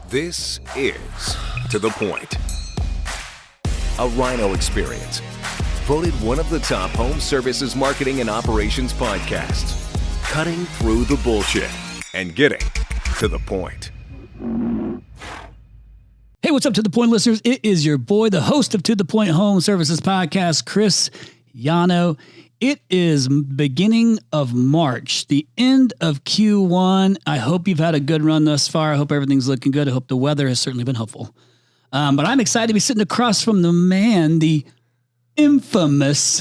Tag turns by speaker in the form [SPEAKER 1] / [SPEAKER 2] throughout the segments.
[SPEAKER 1] This is To The Point, a Rhino experience. Voted one of the top home services marketing and operations podcasts. Cutting through the bullshit and getting to the point.
[SPEAKER 2] Hey, what's up, To The Point listeners? It is your boy, the host of To The Point Home Services Podcast, Chris Yano. It is beginning of March, the end of Q1. I hope you've had a good run thus far. I hope everything's looking good. I hope the weather has certainly been helpful. But I'm excited to be sitting across from the man, the infamous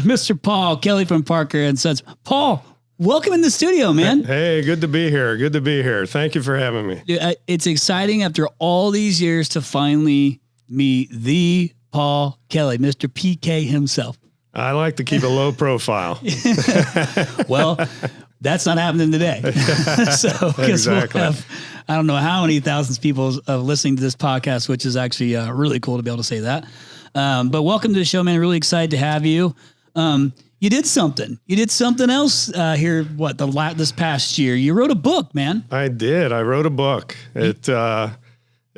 [SPEAKER 2] Mr. Paul Kelly from Parker & Sons. Paul, welcome in the studio, man.
[SPEAKER 3] Hey, good to be here. Good to be here. Thank you for having me.
[SPEAKER 2] It's exciting after all these years to finally meet the Paul Kelly, Mr. PK himself.
[SPEAKER 3] I like to keep a low profile.
[SPEAKER 2] Well, that's not happening today. So
[SPEAKER 3] exactly.
[SPEAKER 2] We'll have, I don't know how many thousands of people listening to this podcast, which is actually really cool to be able to say that. But welcome to the show, man. Really excited to have you. You did something. You did something else here. This past year? You wrote a book, man.
[SPEAKER 3] I did. I wrote a book.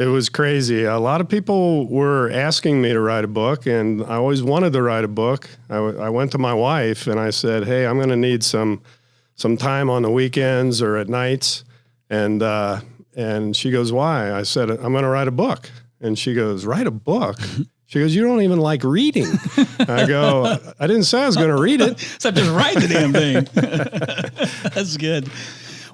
[SPEAKER 3] It was crazy. A lot of people were asking me to write a book, and I always wanted to write a book. I went to my wife and I said, "Hey, I'm going to need some time on the weekends or at nights." And she goes, "Why?" I said, "I'm going to write a book." And she goes, "Write a book?" She goes, "You don't even like reading." I go, "I didn't say I was going to read it."
[SPEAKER 2] So just write the damn thing. That's good.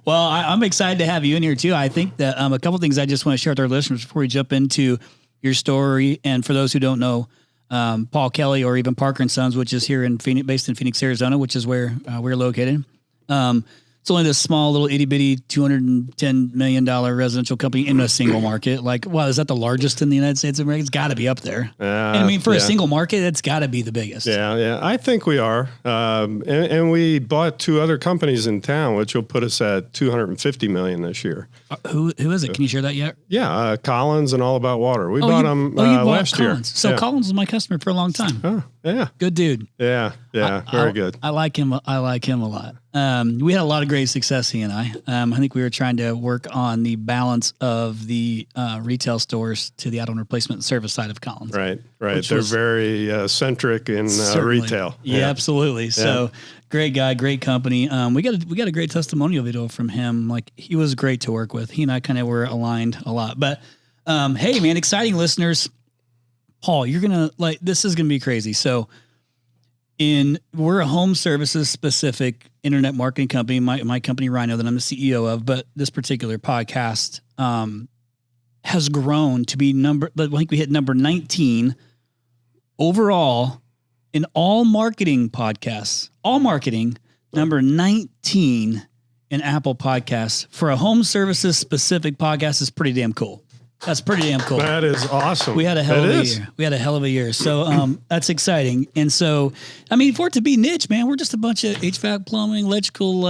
[SPEAKER 2] Well, I'm excited to have you in here too. I think that a couple of things I just want to share with our listeners before we jump into your story. And for those who don't know, Paul Kelly or even Parker & Sons, which is here in Phoenix, based in Phoenix, Arizona, which is where we're located. It's only this small little itty bitty $210 million residential company in a single market. Like, wow, is that the largest in the United States of America? It's got to be up there. And I mean, for a single market, it's got to be the biggest.
[SPEAKER 3] Yeah. I think we are. And we bought two other companies in town, which will put us at $250 million this year.
[SPEAKER 2] Who is it? Can you share that yet?
[SPEAKER 3] Yeah, Collins and All About Water. We bought them last year.
[SPEAKER 2] So Collins was my customer for a long time.
[SPEAKER 3] Oh, yeah.
[SPEAKER 2] Good dude.
[SPEAKER 3] Yeah, very good.
[SPEAKER 2] I like him. I like him a lot. We had a lot of great success, he and I. I think we were trying to work on the balance of the retail stores to the add-on replacement service side of Collins.
[SPEAKER 3] Right. They're very centric in retail.
[SPEAKER 2] Yeah, absolutely. So great guy, great company. We got a great testimonial video from him. Like, he was great to work with. He and I kind of were aligned a lot. But hey, man, exciting listeners. Paul, you're gonna this is gonna be crazy. So we're a home services specific internet marketing company, my company Rhino that I'm the CEO of, but this particular podcast has grown to be I think we hit number 19 overall in all marketing podcasts, number 19 in Apple Podcasts for a home services specific podcast is pretty damn cool. That's pretty damn cool.
[SPEAKER 3] That is awesome.
[SPEAKER 2] We had a hell of a year. So that's exciting. And so, I mean, for it to be niche, man, we're just a bunch of HVAC plumbing, electrical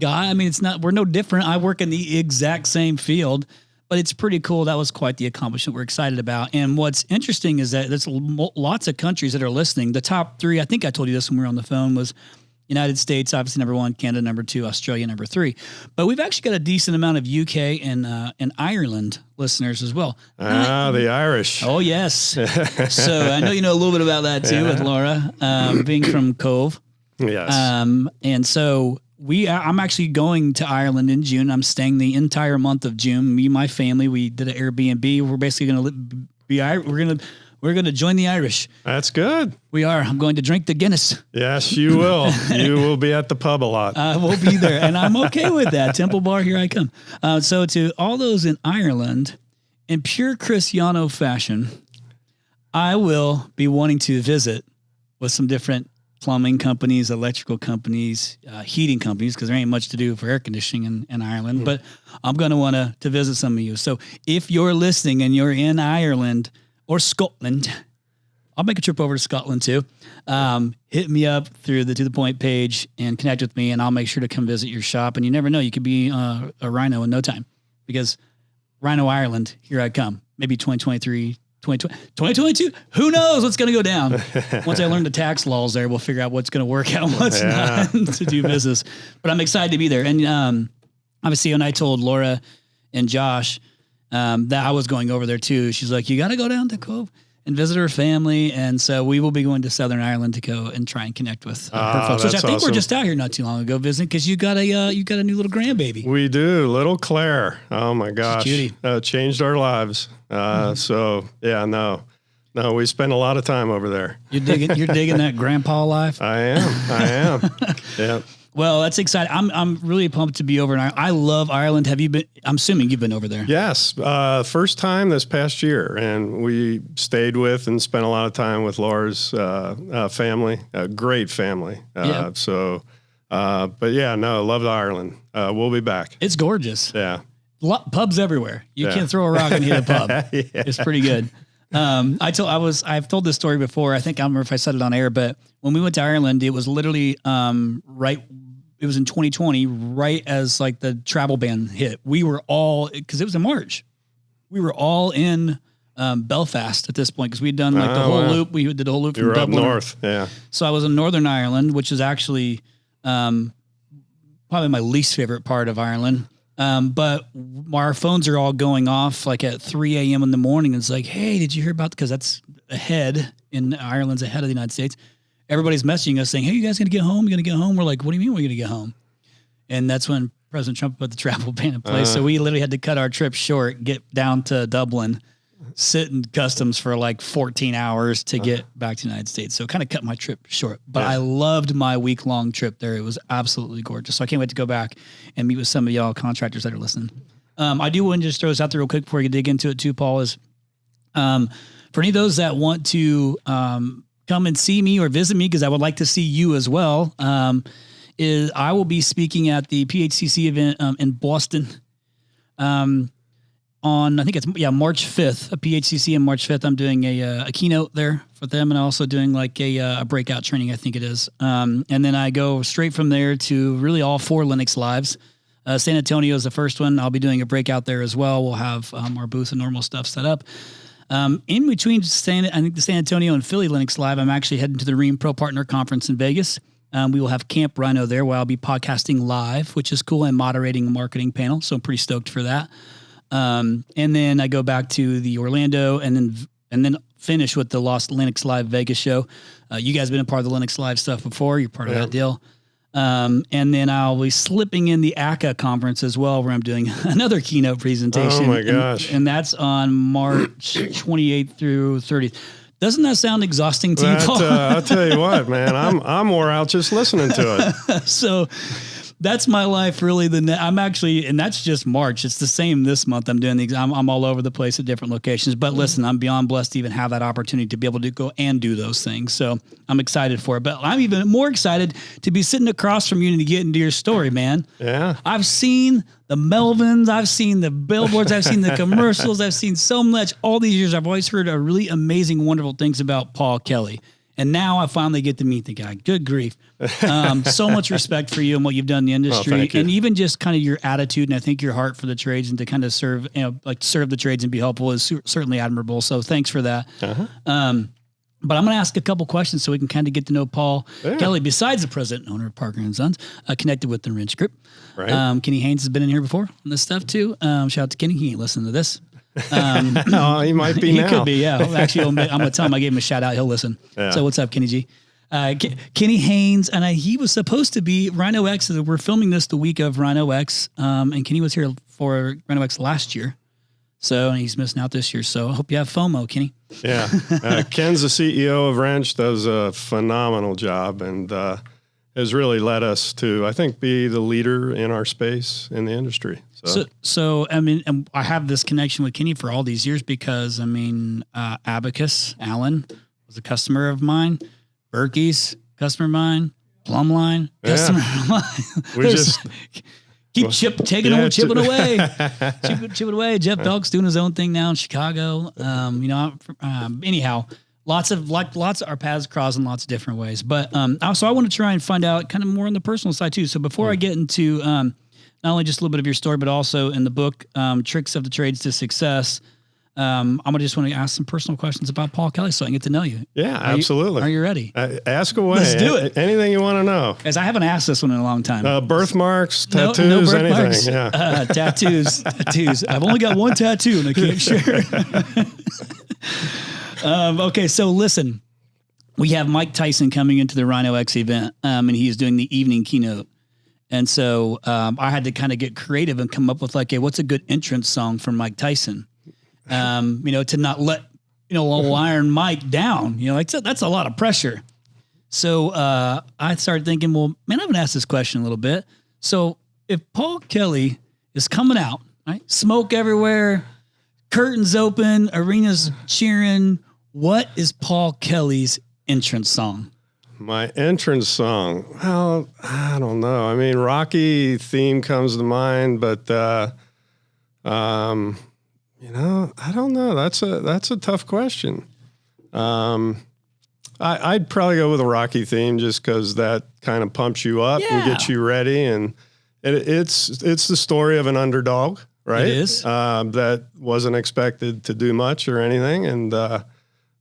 [SPEAKER 2] guy. I mean, we're no different. I work in the exact same field, but it's pretty cool. That was quite the accomplishment we're excited about. And what's interesting is that there's lots of countries that are listening. The top three, I think I told you this when we were on the phone, was United States, obviously number 1, Canada number 2, Australia number 3. But we've actually got a decent amount of UK and Ireland listeners as well.
[SPEAKER 3] The Irish.
[SPEAKER 2] Oh, yes. So I know you know a little bit about that too with Laura, being from Cove.
[SPEAKER 3] Yes.
[SPEAKER 2] And so I'm actually going to Ireland in June. I'm staying the entire month of June. Me and my family, we did an Airbnb. We're basically going to we're going to join the Irish.
[SPEAKER 3] That's good.
[SPEAKER 2] We are. I'm going to drink the Guinness.
[SPEAKER 3] Yes, you will. You will be at the pub a lot.
[SPEAKER 2] I will be there, and I'm okay with that. Temple Bar, here I come. So to all those in Ireland, in pure Chris Yano fashion, I will be wanting to visit with some different plumbing companies, electrical companies, heating companies, because there ain't much to do for air conditioning in Ireland. But I'm going to want to visit some of you. So if you're listening and you're in Ireland or Scotland, I'll make a trip over to Scotland too. Hit me up through the To The Point page and connect with me, and I'll make sure to come visit your shop. And you never know, you could be a Rhino in no time, because Rhino Ireland, here I come. Maybe 2023, 2022, who knows what's going to go down. Once I learn the tax laws there, we'll figure out what's going to work out and what's not to do business. But I'm excited to be there. And obviously, when I told Laura and Josh that I was going over there too. She's like, you got to go down to Cove and visit her family. And so we will be going to Southern Ireland to go and try and connect with her folks, which I think we're just out here not too long ago visiting because you got a new little grandbaby.
[SPEAKER 3] We do. Little Claire. Oh my gosh. Changed our lives. So yeah, no, we spend a lot of time over there.
[SPEAKER 2] You're digging that grandpa life.
[SPEAKER 3] I am. Yeah.
[SPEAKER 2] Well, that's exciting. I'm really pumped to be over in Ireland. I love Ireland. Have you been? I'm assuming you've been over there.
[SPEAKER 3] Yes. First time this past year, and we stayed with and spent a lot of time with Laura's family. A great family.
[SPEAKER 2] Yeah.
[SPEAKER 3] But yeah, no, loved Ireland. We'll be back.
[SPEAKER 2] It's gorgeous.
[SPEAKER 3] Yeah.
[SPEAKER 2] Pubs everywhere. You can't throw a rock and hit a pub.
[SPEAKER 3] Yeah.
[SPEAKER 2] It's pretty good. I've told this story before. I think I don't remember if I said it on air, but when we went to Ireland, it was literally it was in 2020, right as like the travel ban hit. We were all, because it was in March, we were all in Belfast at this point because we'd done like the whole loop. We did the whole loop from Dublin.
[SPEAKER 3] Up north, yeah.
[SPEAKER 2] So I was in Northern Ireland, which is actually probably my least favorite part of Ireland. But our phones are all going off like at 3 a.m. in the morning. It's like, hey, did you hear about, because that's ahead in Ireland's ahead of the United States. Everybody's messaging us saying, hey, you guys going to get home? You going to get home? We're like, what do you mean we're going to get home? And that's when President Trump put the travel ban in place. So we literally had to cut our trip short, get down to Dublin, sit in customs for like 14 hours to get back to the United States. So it kind of cut my trip short, but I loved my week-long trip there. It was absolutely gorgeous. So I can't wait to go back and meet with some of y'all contractors that are listening. I do want to just throw this out there real quick before you dig into it too, Paul, is for any of those that want to come and see me or visit me, because I would like to see you as well, is I will be speaking at the PHCC event in Boston on, I think it's March 5th, a PHCC on March 5th. I'm doing a keynote there for them, and also doing like a breakout training, I think it is. And then I go straight from there to really all 4 Linux Lives. San Antonio is the first one. I'll be doing a breakout there as well. We'll have our booth and normal stuff set up. In between the San Antonio and Philly Linux Live, I'm actually heading to the Ream Pro Partner Conference in Vegas. We will have Camp Rhino there where I'll be podcasting live, which is cool, and moderating a marketing panel. So I'm pretty stoked for that. And then I go back to the Orlando and then finish with the Lost Linux Live Vegas show. You guys have been a part of the Linux Live stuff before. You're part of that deal. And then I'll be slipping in the ACA conference as well, where I'm doing another keynote presentation.
[SPEAKER 3] Oh my gosh.
[SPEAKER 2] And that's on March 28th through 30th. Doesn't that sound exhausting to you, Paul?
[SPEAKER 3] I'll tell you what, man, I'm wore out just listening to it.
[SPEAKER 2] So that's my life, really. I'm actually, and that's just March. It's the same this month. I'm doing the exam. I'm all over the place at different locations. But listen, I'm beyond blessed to even have that opportunity to be able to go and do those things. So I'm excited for it. But I'm even more excited to be sitting across from you and to get into your story, man.
[SPEAKER 3] Yeah.
[SPEAKER 2] I've seen the Melvins. I've seen the billboards. I've seen the commercials. I've seen so much. All these years, I've always heard really amazing, wonderful things about Paul Kelly. And now I finally get to meet the guy. Good grief. So much respect for you and what you've done in the industry, and even just kind of your attitude. And I think your heart for the trades and to kind of serve the trades and be helpful is certainly admirable. So thanks for that. But I'm going to ask a couple questions so we can kind of get to know Paul Kelly, besides the president and owner of Parker & Sons, connected with the Wrench Group.
[SPEAKER 3] Right.
[SPEAKER 2] Kenny Haynes has been in here before on this stuff too. Shout out to Kenny. He ain't listening to this.
[SPEAKER 3] No, he might be
[SPEAKER 2] he
[SPEAKER 3] now.
[SPEAKER 2] He could be, yeah. Actually, I'm going to tell him I gave him a shout out. He'll listen. Yeah. So what's up, Kenny G? Kenny Haynes, and he was supposed to be Rhino X. We're filming this the week of Rhino X, and Kenny was here for Rhino X last year. So, and he's missing out this year. So I hope you have FOMO, Kenny.
[SPEAKER 3] Yeah. Ken's the CEO of Wrench, does a phenomenal job, and has really led us to, I think, be the leader in our space in the industry.
[SPEAKER 2] So I mean, and I have this connection with Kenny for all these years because, I mean, Abacus, Alan, was a customer of mine. Berkey's, customer of mine. Plumline, customer of mine. We just... Keep chipping away. Chip it away. Jeff Belk's doing his own thing now in Chicago. Anyhow, lots of our paths cross in lots of different ways. But so I want to try and find out kind of more on the personal side too. So before I get into not only just a little bit of your story, but also in the book, Tricks of the Trades to Success, I'm just want to ask some personal questions about Paul Kelly so I can get to know you.
[SPEAKER 3] Yeah, absolutely.
[SPEAKER 2] Are you ready?
[SPEAKER 3] Ask away.
[SPEAKER 2] Let's do it.
[SPEAKER 3] Anything you want to know.
[SPEAKER 2] As I haven't asked this one in a long time.
[SPEAKER 3] Birthmarks,
[SPEAKER 2] No
[SPEAKER 3] tattoos,
[SPEAKER 2] birthmarks.
[SPEAKER 3] anything. Yeah.
[SPEAKER 2] Tattoos. I've only got one tattoo and I can't share. Okay, so listen. We have Mike Tyson coming into the Rhino X event, and he's doing the evening keynote. And so I had to kind of get creative and come up with like, what's a good entrance song for Mike Tyson? To not let, old Iron Mike down, that's a lot of pressure. So I started thinking, well, man, I haven't asked this question a little bit. So if Paul Kelly is coming out, right, smoke everywhere, curtains open, arenas cheering, what is Paul Kelly's entrance song?
[SPEAKER 3] My entrance song. Well, I don't know. I mean, Rocky theme comes to mind, but I don't know. That's a tough question. I'd probably go with a Rocky theme just because that kind of pumps you up and gets you ready, and it's the story of an underdog, right?
[SPEAKER 2] It is.
[SPEAKER 3] That wasn't expected to do much or anything, and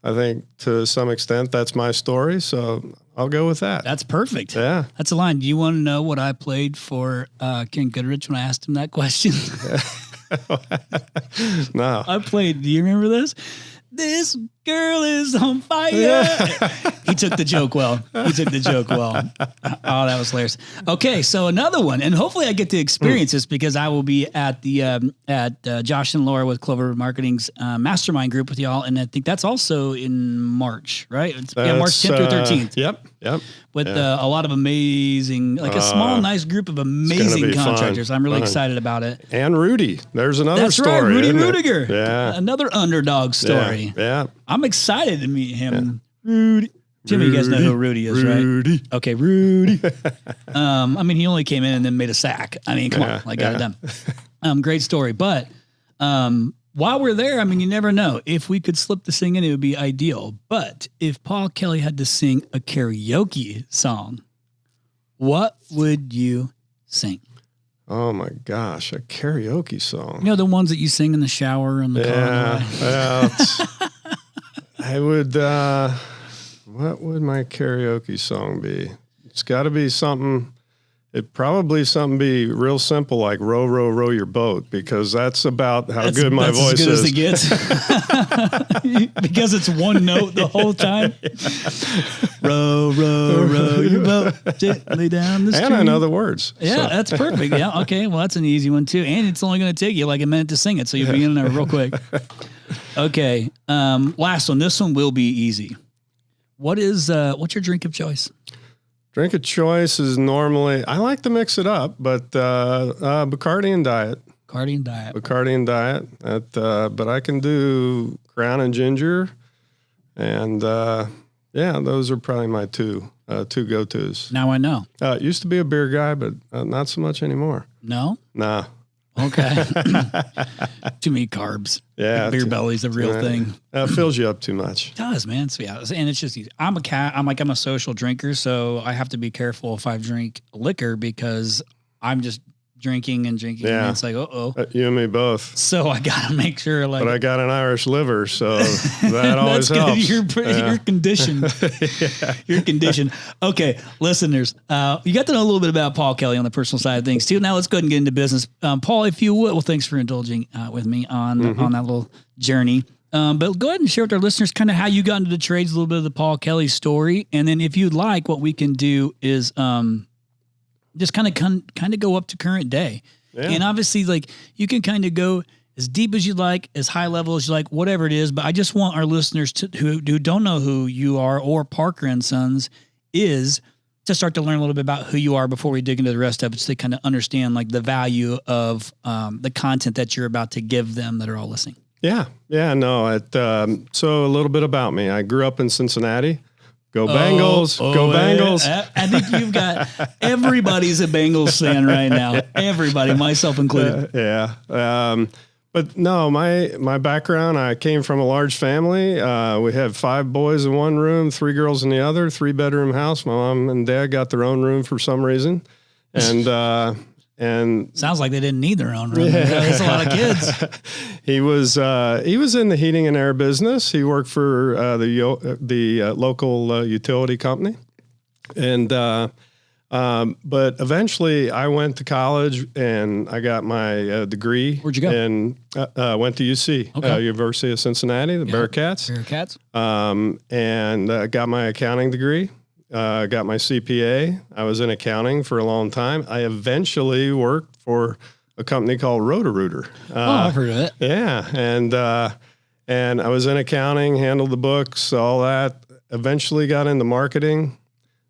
[SPEAKER 3] I think to some extent that's my story, so I'll go with that.
[SPEAKER 2] That's perfect.
[SPEAKER 3] Yeah.
[SPEAKER 2] That's a line. Do you want to know what I played for Ken Goodrich when I asked him that question?
[SPEAKER 3] No.
[SPEAKER 2] I played, do you remember this? This girl is on fire.
[SPEAKER 3] Yeah.
[SPEAKER 2] He took the joke well. Oh, that was hilarious. Okay, so another one, and hopefully I get to experience this because I will be at the Josh and Laura with Clover Marketing's mastermind group with y'all, and I think that's also in March, right? March 10th or 13th.
[SPEAKER 3] Yep.
[SPEAKER 2] With a lot of amazing, like a small, nice group of amazing contractors. I'm really excited about it.
[SPEAKER 3] And Rudy. There's another
[SPEAKER 2] That's
[SPEAKER 3] story.
[SPEAKER 2] That's right, Rudy
[SPEAKER 3] isn't it?
[SPEAKER 2] Rudiger.
[SPEAKER 3] Yeah.
[SPEAKER 2] Another underdog story.
[SPEAKER 3] Yeah.
[SPEAKER 2] I'm excited to meet him. Yeah. Rudy. Jimmy, you guys know who Rudy is, right? Okay, Rudy. He only came in and then made a sack. Come on, got it done. Great story. But while we're there, you never know. If we could slip the sing in, it would be ideal. But if Paul Kelly had to sing a karaoke song, what would you sing?
[SPEAKER 3] Oh my gosh, a karaoke song.
[SPEAKER 2] The ones that you sing in the shower and the car.
[SPEAKER 3] Yeah. I would, what would my karaoke song be? It's got to be something. It'd probably be real simple, like row, row, row your boat, because that's about how good my voice
[SPEAKER 2] is.
[SPEAKER 3] As
[SPEAKER 2] it gets. Because it's one note the whole time. Row, row, row your boat gently down the stream.
[SPEAKER 3] And I know the words.
[SPEAKER 2] Yeah, that's perfect. Yeah, okay. Well, that's an easy one too. And it's only going to take you like a minute to sing it, so you'll be in there real quick. Okay. Last one. This one will be easy. What's your drink of choice?
[SPEAKER 3] Drink of choice is normally, I like to mix it up, but Bacardi and Diet. Bacardi and Diet. But I can do Crown and Ginger. And those are probably my two go-tos.
[SPEAKER 2] Now I know.
[SPEAKER 3] Used to be a beer guy, but not so much anymore.
[SPEAKER 2] No?
[SPEAKER 3] Nah.
[SPEAKER 2] Okay. Too many carbs.
[SPEAKER 3] Yeah.
[SPEAKER 2] Beer belly's a real thing.
[SPEAKER 3] Fills you up too much.
[SPEAKER 2] It does, man. So yeah, and it's just easy. I'm a social drinker, so I have to be careful if I drink liquor because I'm just drinking.
[SPEAKER 3] Yeah.
[SPEAKER 2] And it's like,
[SPEAKER 3] You and me both.
[SPEAKER 2] So I got to make sure but
[SPEAKER 3] I got an Irish liver, so that always helps.
[SPEAKER 2] You're conditioned. You're conditioned. Okay, listeners, you got to know a little bit about Paul Kelly on the personal side of things too. Now let's go ahead and get into business. Paul, if you would, well, thanks for indulging with me on that little journey. But go ahead and share with our listeners kind of how you got into the trades, a little bit of the Paul Kelly story. And then if you'd like, what we can do is just kind of go up to current day. Yeah. And obviously, like, you can kind of go as deep as you like, as high level as you like, whatever it is. But I just want our listeners who don't know who you are or Parker and Sons is to start to learn a little bit about who you are before we dig into the rest of it, so they kind of understand like the value of the content that you're about to give them that are all listening.
[SPEAKER 3] Yeah. No. So a little bit about me. I grew up in Cincinnati. Go Bengals. Go Bengals.
[SPEAKER 2] I think you've got everybody's a Bengals fan right now. Everybody, myself included.
[SPEAKER 3] But no, my background, I came from a large family. We had 5 boys in one room, 3 girls in the other, 3-bedroom house. My mom and dad got their own room for some reason. And and
[SPEAKER 2] sounds like they didn't need their own room. There's a lot of kids.
[SPEAKER 3] He was in the heating and air business. He worked for the local utility company, and but eventually I went to college and I got my degree.
[SPEAKER 2] Where'd you go?
[SPEAKER 3] And went to UC, University of Cincinnati, the Bearcats. And got my accounting degree. Got my CPA. I was in accounting for a long time. I eventually worked for a company called Roto-Rooter.
[SPEAKER 2] I've heard of it.
[SPEAKER 3] Yeah, and I was in accounting, handled the books, all that. Eventually got into marketing.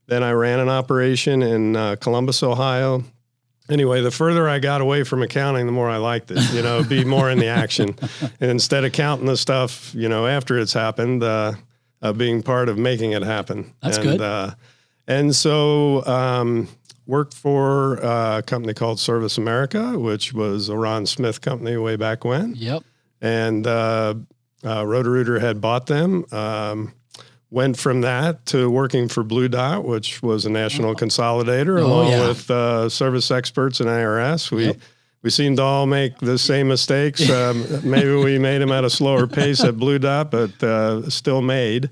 [SPEAKER 3] Then I ran an operation in Columbus, Ohio. Anyway, the further I got away from accounting, the more I liked it. Be more in the action, and instead of counting the stuff, after it's happened. Being part of making it happen.
[SPEAKER 2] That's good.
[SPEAKER 3] And so worked for a company called Service America, which was a Ron Smith company way back when.
[SPEAKER 2] Yep.
[SPEAKER 3] And Roto-Rooter had bought them. Went from that to working for Blue Dot, which was a national consolidator, along with service experts and IRS. We seemed to all make the same mistakes. Maybe we made them at a slower pace at Blue Dot, but still made.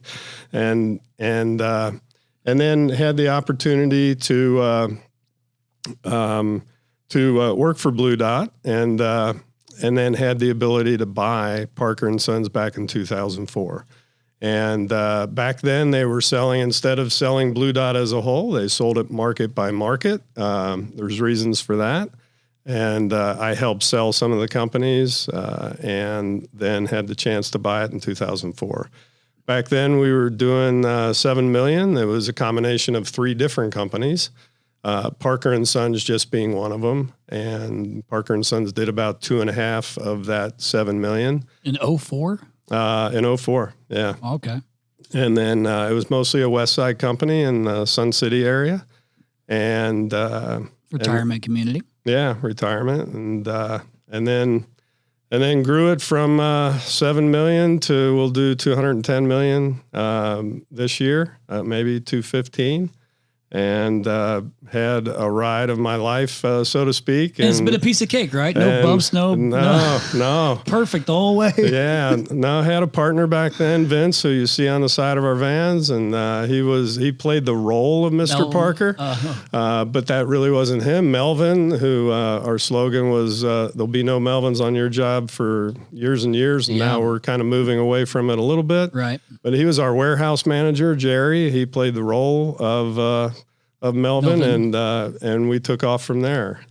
[SPEAKER 3] And then had the opportunity to work for Blue Dot, and then had the ability to buy Parker & Sons back in 2004. And back then they were selling, instead of selling Blue Dot as a whole, they sold it market by market. There's reasons for that. And I helped sell some of the companies and then had the chance to buy it in 2004. Back then we were doing $7 million. It was a combination of 3 different companies, Parker & Sons just being one of them. And Parker & Sons did about 2.5 of that $7 million.
[SPEAKER 2] In 04?
[SPEAKER 3] In 04, yeah.
[SPEAKER 2] Okay.
[SPEAKER 3] And then it was mostly a West Side company in the Sun City area. And
[SPEAKER 2] retirement community.
[SPEAKER 3] Yeah, retirement, and then grew it from 7 million to we'll do 210 million this year, maybe 215, and had a ride of my life, so to speak.
[SPEAKER 2] And it's been a piece of cake, right? No bumps,
[SPEAKER 3] no.
[SPEAKER 2] Perfect the whole way.
[SPEAKER 3] Yeah, no. I had a partner back then, Vince, who you see on the side of our vans, and he played the role of Mr. Parker, but that really wasn't him. Melvin, who our slogan was, "There'll be no Melvins on your job" for years and years, and now we're kind of moving away from it a little bit.
[SPEAKER 2] Right.
[SPEAKER 3] But he was our warehouse manager, Jerry. He played the role of Melvin. And we took off from there.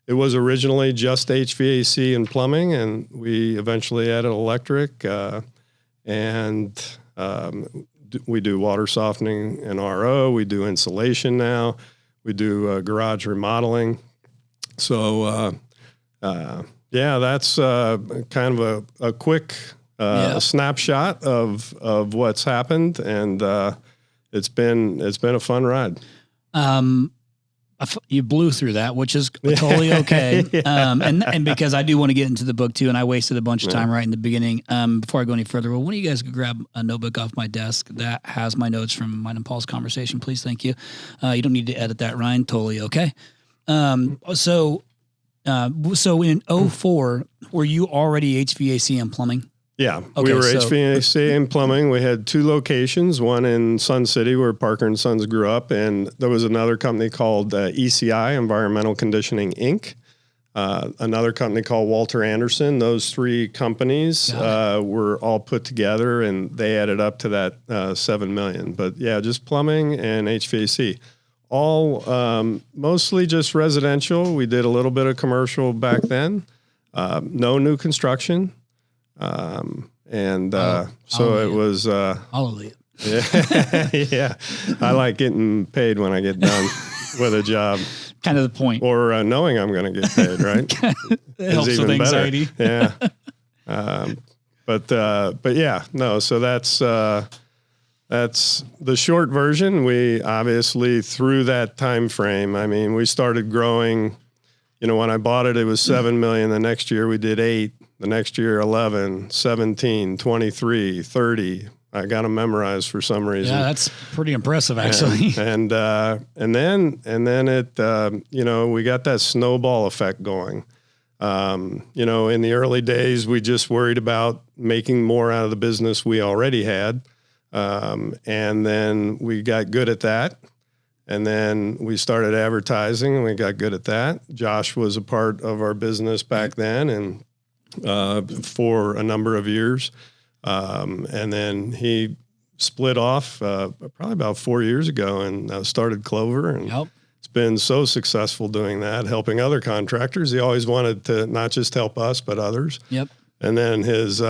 [SPEAKER 3] It was originally just HVAC and plumbing, and we eventually added electric, and we do water softening and RO. We do insulation now. We do garage remodeling. So, that's kind of a quick snapshot of what's happened, and it's been a fun ride.
[SPEAKER 2] You blew through that, which is totally okay. And because I do want to get into the book too, and I wasted a bunch of time right in the beginning. Before I go any further, well, one of you guys could grab a notebook off my desk that has my notes from mine and Paul's conversation, please. Thank you. You don't need to edit that, Ryan. Totally okay. So in 04, were you already HVAC and plumbing?
[SPEAKER 3] Yeah, we were HVAC and plumbing. We had 2 locations, one in Sun City where Parker & Sons grew up, and there was another company called ECI, Environmental Conditioning, Inc., another company called Walter Anderson. Those 3 companies were all put together, and they added up to that $7 million. But yeah, just plumbing and HVAC. All mostly just residential. We did a little bit of commercial back then. No new construction. So it was,
[SPEAKER 2] hallelujah.
[SPEAKER 3] Yeah. I like getting paid when I get done with a job.
[SPEAKER 2] Kind of the point.
[SPEAKER 3] Or knowing I'm going to get paid, right?
[SPEAKER 2] It helps with anxiety.
[SPEAKER 3] Yeah. But yeah, no, so that's the short version. We obviously, through that time frame, I mean, we started growing, when I bought it, it was 7 million. The next year we did 8. The next year, 11, 17, 23, 30, I got them memorized for some reason.
[SPEAKER 2] Yeah, that's pretty impressive, actually.
[SPEAKER 3] And then it, you know, we got that snowball effect going. You know, in the early days, we just worried about making more out of the business we already had. And then we got good at that. And then we started advertising and we got good at that. Josh was a part of our business back then and for a number of years. And then he split off probably about 4 years ago and started Clover. And it's been so successful doing that, helping other contractors. He always wanted to not just help us, but others.
[SPEAKER 2] Yep.
[SPEAKER 3] And then his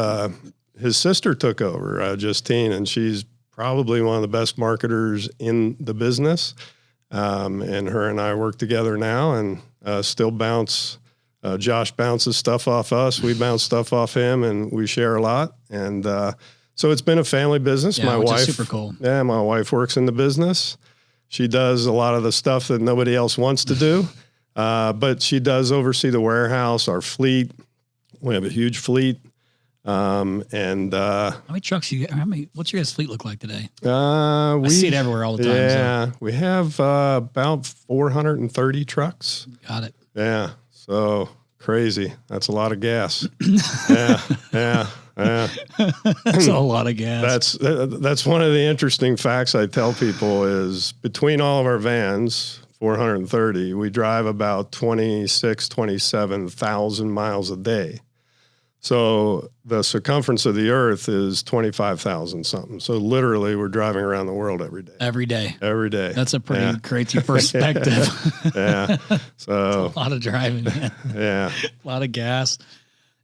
[SPEAKER 3] sister took over, Justine, and she's probably one of the best marketers in the business. And her and I work together now and still bounce. Josh bounces stuff off us. We bounce stuff off him, and we share a lot. And so it's been a family business.
[SPEAKER 2] Yeah,
[SPEAKER 3] My wife,
[SPEAKER 2] super cool.
[SPEAKER 3] Yeah, my wife works in the business. She does a lot of the stuff that nobody else wants to do, but she does oversee the warehouse, our fleet. We have a huge fleet. How
[SPEAKER 2] many trucks what's your guys' fleet look like today?
[SPEAKER 3] I
[SPEAKER 2] see it everywhere all the time.
[SPEAKER 3] Yeah, we have about 430 trucks.
[SPEAKER 2] Got it.
[SPEAKER 3] Yeah, so crazy. That's a lot of gas. Yeah.
[SPEAKER 2] That's a lot of gas.
[SPEAKER 3] That's one of the interesting facts I tell people is between all of our vans, 430, we drive about 27,000 miles a day. So the circumference of the earth is 25,000 something. So literally we're driving around the world every day.
[SPEAKER 2] Every day.
[SPEAKER 3] That's
[SPEAKER 2] a pretty crazy perspective.
[SPEAKER 3] Yeah. So
[SPEAKER 2] a lot of driving. Man.
[SPEAKER 3] Yeah.
[SPEAKER 2] A lot of gas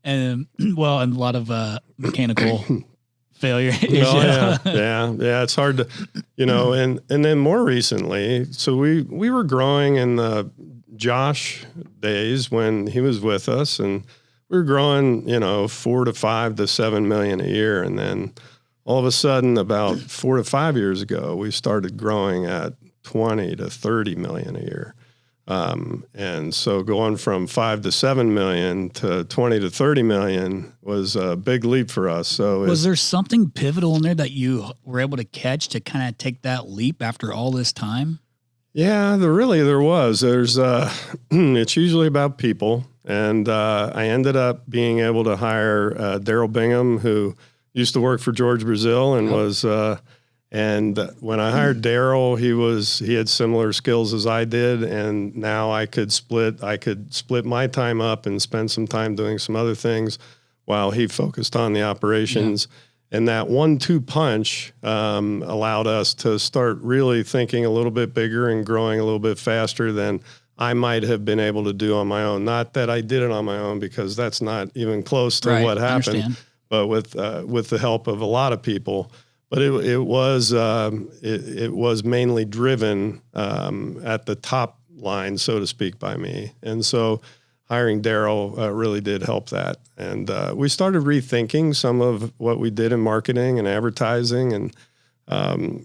[SPEAKER 2] and and a lot of mechanical failure.
[SPEAKER 3] Yeah. It's hard to, you know, and then more recently, so we were growing in the Josh days when he was with us, and we were growing, you know, 4 to 5 to 7 million a year. And then all of a sudden, about 4 to 5 years ago, we started growing at 20 to 30 million a year. And so going from 5 to 7 million to 20 to 30 million was a big leap for us. So
[SPEAKER 2] was there something pivotal in there that you were able to catch to kind of take that leap after all this time?
[SPEAKER 3] Yeah, there was. There's, it's usually about people. And I ended up being able to hire Daryl Bingham, who used to work for George Brazil and was, and when I hired Daryl, he had similar skills as I did. And now I could split my time up and spend some time doing some other things while he focused on the operations. Yeah. And that 1-2 punch allowed us to start really thinking a little bit bigger and growing a little bit faster than I might have been able to do on my own. Not that I did it on my own, because that's not even close to what happened, but with the help of a lot of people. But it was mainly driven at the top line, so to speak, by me. And so hiring Daryl really did help that. And we started rethinking some of what we did in marketing and advertising and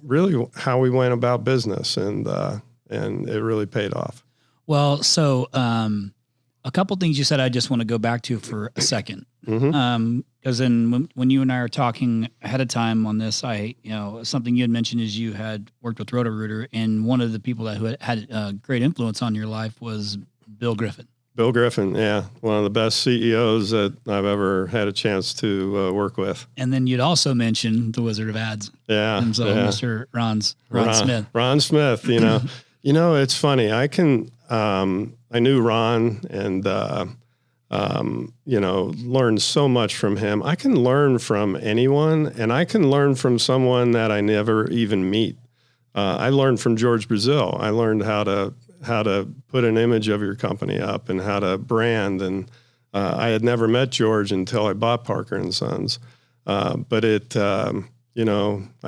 [SPEAKER 3] really how we went about business. And it really paid off.
[SPEAKER 2] Well, so a couple things you said I just want to go back to for a second. Because then when you and I were talking ahead of time on this, something you had mentioned is you had worked with Roto-Rooter, and one of the people that had a great influence on your life was Bill Griffin.
[SPEAKER 3] Bill Griffin, yeah, one of the best CEOs that I've ever had a chance to work with.
[SPEAKER 2] And then you'd also mentioned the Wizard of Ads.
[SPEAKER 3] Yeah,
[SPEAKER 2] Mr. Ron Smith.
[SPEAKER 3] Ron Smith, you know, it's funny. I knew Ron and, learned so much from him. I can learn from anyone, and I can learn from someone that I never even meet. I learned from George Brazil. I learned how to put an image of your company up and how to brand. And I had never met George until I bought Parker & Sons. But I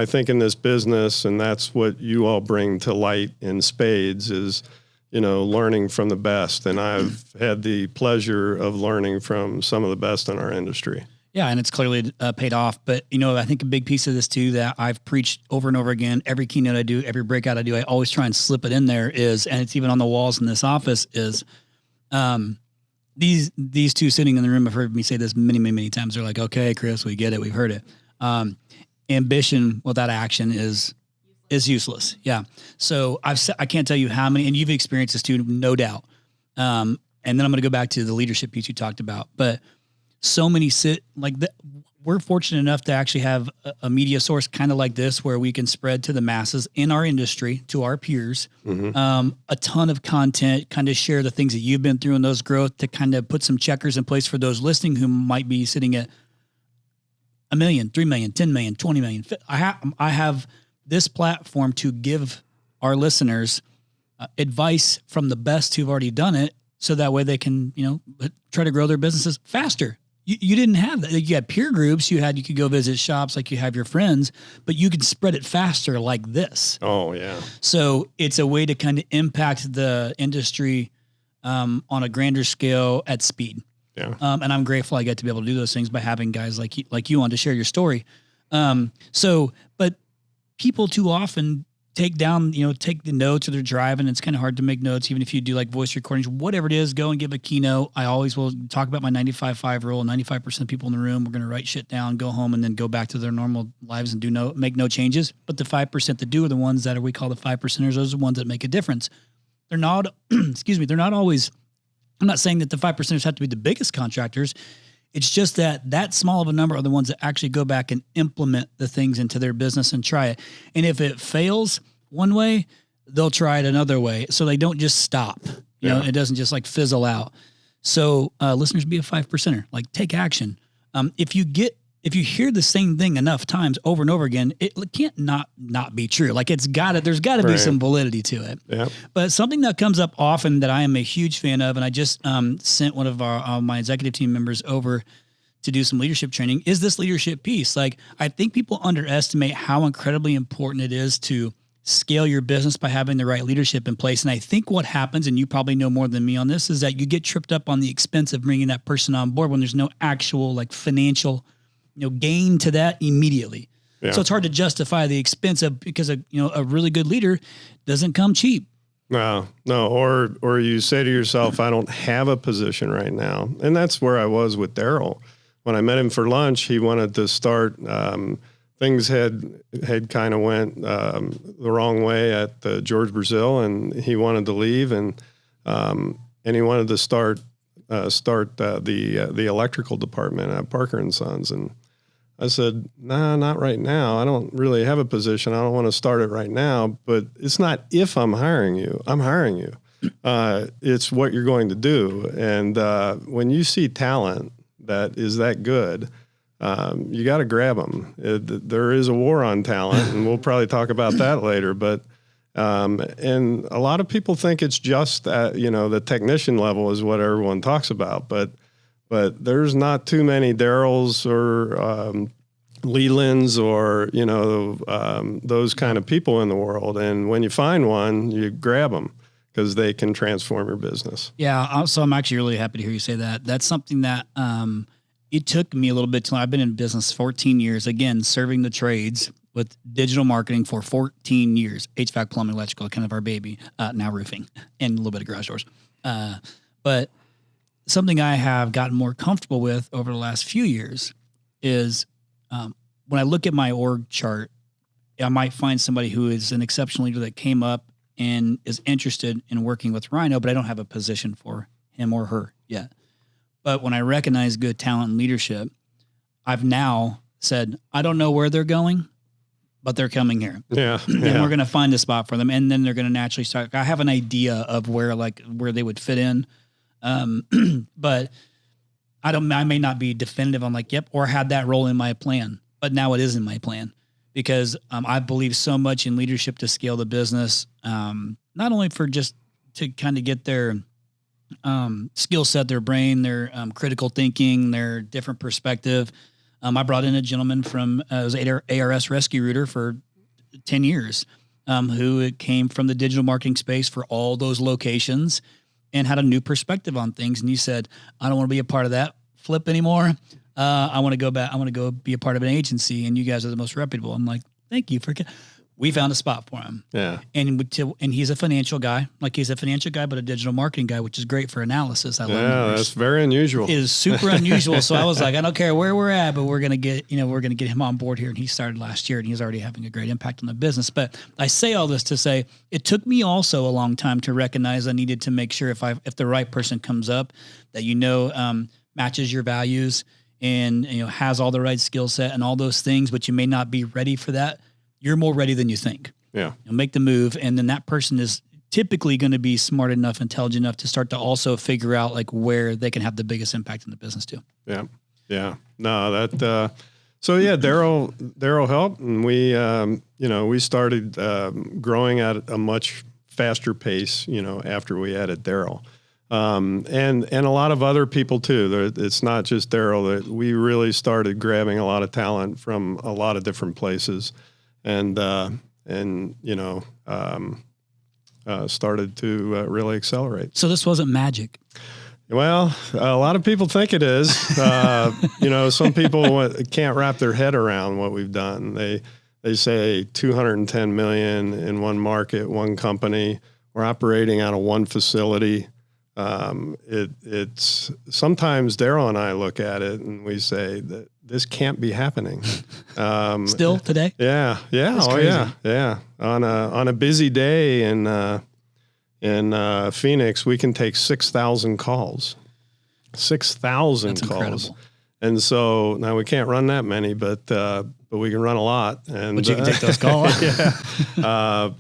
[SPEAKER 3] think in this business, and that's what you all bring to light in spades, is learning from the best. And I've had the pleasure of learning from some of the best in our industry.
[SPEAKER 2] Yeah, and it's clearly paid off. But, I think a big piece of this, too, that I've preached over and over again, every keynote I do, every breakout I do, I always try and slip it in there is, and it's even on the walls in this office, is these two sitting in the room have heard me say this many, many, many times. They're like, okay, Chris, we get it. We've heard it. ambition without action is useless. Yeah. So I can't tell you how many, and you've experienced this too, no doubt. And then I'm going to go back to the leadership piece you talked about, but so many we're fortunate enough to actually have a media source kind of like this, where we can spread to the masses in our industry, to our peers, a ton of content, kind of share the things that you've been through in those growth, to kind of put some checkers in place for those listening who might be sitting at 1 million, 3 million, 10 million, 20 million. I have this platform to give our listeners advice from the best who've already done it, so that way they can, try to grow their businesses faster. You didn't have that. You had peer groups. You could go visit shops like you have your friends, but you can spread it faster like this.
[SPEAKER 3] Oh yeah.
[SPEAKER 2] So it's a way to kind of impact the industry on a grander scale at speed.
[SPEAKER 3] Yeah.
[SPEAKER 2] And I'm grateful I get to be able to do those things by having guys like you on to share your story. But people too often take the notes, or they're driving. It's kind of hard to make notes, even if you do like voice recordings, whatever it is, go and give a keynote. I always will talk about my 95-5 rule. 95% of people in the room are going to write shit down, go home, and then go back to their normal lives and make no changes. But the 5% that do are the ones that we call the 5%ers. Those are the ones that make a difference. They're not, they're not always, I'm not saying that the 5%ers have to be the biggest contractors. It's just that small of a number are the ones that actually go back and implement the things into their business and try it. And if it fails one way, they'll try it another way. So they don't just stop. It doesn't just like fizzle out. So listeners, be a 5%er. Like, take action. If you hear the same thing enough times over and over again, it can't not be true. Like, there's got to be some validity to it.
[SPEAKER 3] Yeah.
[SPEAKER 2] But something that comes up often that I am a huge fan of, and I just sent one of my executive team members over to do some leadership training, is this leadership piece. Like, I think people underestimate how incredibly important it is to scale your business by having the right leadership in place. And I think what happens, and you probably know more than me on this, is that you get tripped up on the expense of bringing that person on board when there's no actual like financial gain to that immediately. Yeah. So it's hard to justify the expense because a really good leader doesn't come cheap.
[SPEAKER 3] No. Or you say to yourself, I don't have a position right now. And that's where I was with Daryl. When I met him for lunch, he wanted to start, things had kind of went the wrong way at George Brazil, and he wanted to leave, and he wanted to start the electrical department at Parker and Sons. And I said, nah, not right now. I don't really have a position. I don't want to start it right now. But it's not if I'm hiring you. I'm hiring you. It's what you're going to do. And when you see talent that is that good, you got to grab them. There is a war on talent, and we'll probably talk about that later. But and a lot of people think it's just the technician level is what everyone talks about, but there's not too many Daryls or Lelands or those kind of people in the world. And when you find one, you grab them because they can transform your business.
[SPEAKER 2] Yeah. So I'm actually really happy to hear you say that. That's something that it took me a little bit to learn. I've been in business 14 years, again, serving the trades with digital marketing for 14 years. HVAC, plumbing, electrical, kind of our baby. Now roofing and a little bit of garage doors. But something I have gotten more comfortable with over the last few years is when I look at my org chart, I might find somebody who is an exceptional leader that came up and is interested in working with Rhino, but I don't have a position for him or her yet. But when I recognize good talent and leadership, I've now said, I don't know where they're going, but they're coming here.
[SPEAKER 3] Yeah.
[SPEAKER 2] And we're going to find a spot for them. And then they're going to naturally start. I have an idea of where they would fit in. But I may not be definitive on or had that role in my plan, but now it is in my plan because I believe so much in leadership to scale the business. Not only for just to kind of get their skill set, their brain, their critical thinking, their different perspective. I brought in a gentleman from was ARS rescue router for 10 years, who came from the digital marketing space for all those locations and had a new perspective on things. And he said, I don't want to be a part of that flip anymore. I want to go back. I want to go be a part of an agency, and you guys are the most reputable. I'm like, thank you for We found a spot for him.
[SPEAKER 3] Yeah.
[SPEAKER 2] And he's a financial guy. Like, he's a financial guy, but a digital marketing guy, which is great for analysis. I love numbers.
[SPEAKER 3] That's very unusual.
[SPEAKER 2] It is super unusual. So I was like, I don't care where we're at, but we're going to get him on board here. And he started last year, and he's already having a great impact on the business. But I say all this to say it took me also a long time to recognize I needed to make sure if the right person comes up that, matches your values and, has all the right skill set and all those things, but you may not be ready for that. You're more ready than you think.
[SPEAKER 3] Yeah.
[SPEAKER 2] You'll make the move. And then that person is typically going to be smart enough, intelligent enough to start to also figure out like where they can have the biggest impact in the business too.
[SPEAKER 3] Yeah. Yeah. No, Daryl helped, and we started growing at a much faster pace, after we added Daryl. And a lot of other people too. It's not just Daryl. That we really started grabbing a lot of talent from a lot of different places, and started to really accelerate.
[SPEAKER 2] So this wasn't magic.
[SPEAKER 3] Well, a lot of people think it is. Some people can't wrap their head around what we've done. They say 210 million in one market, one company. We're operating out of one facility. It's sometimes Daryl and I look at it and we say that this can't be happening.
[SPEAKER 2] Still today?
[SPEAKER 3] Yeah.
[SPEAKER 2] That's
[SPEAKER 3] Oh,
[SPEAKER 2] crazy.
[SPEAKER 3] yeah. On a busy day in Phoenix, we can take 6,000 calls. 6,000
[SPEAKER 2] That's
[SPEAKER 3] calls.
[SPEAKER 2] incredible.
[SPEAKER 3] And so now we can't run that many, but we can run a lot. And
[SPEAKER 2] But you can take those calls.
[SPEAKER 3] yeah.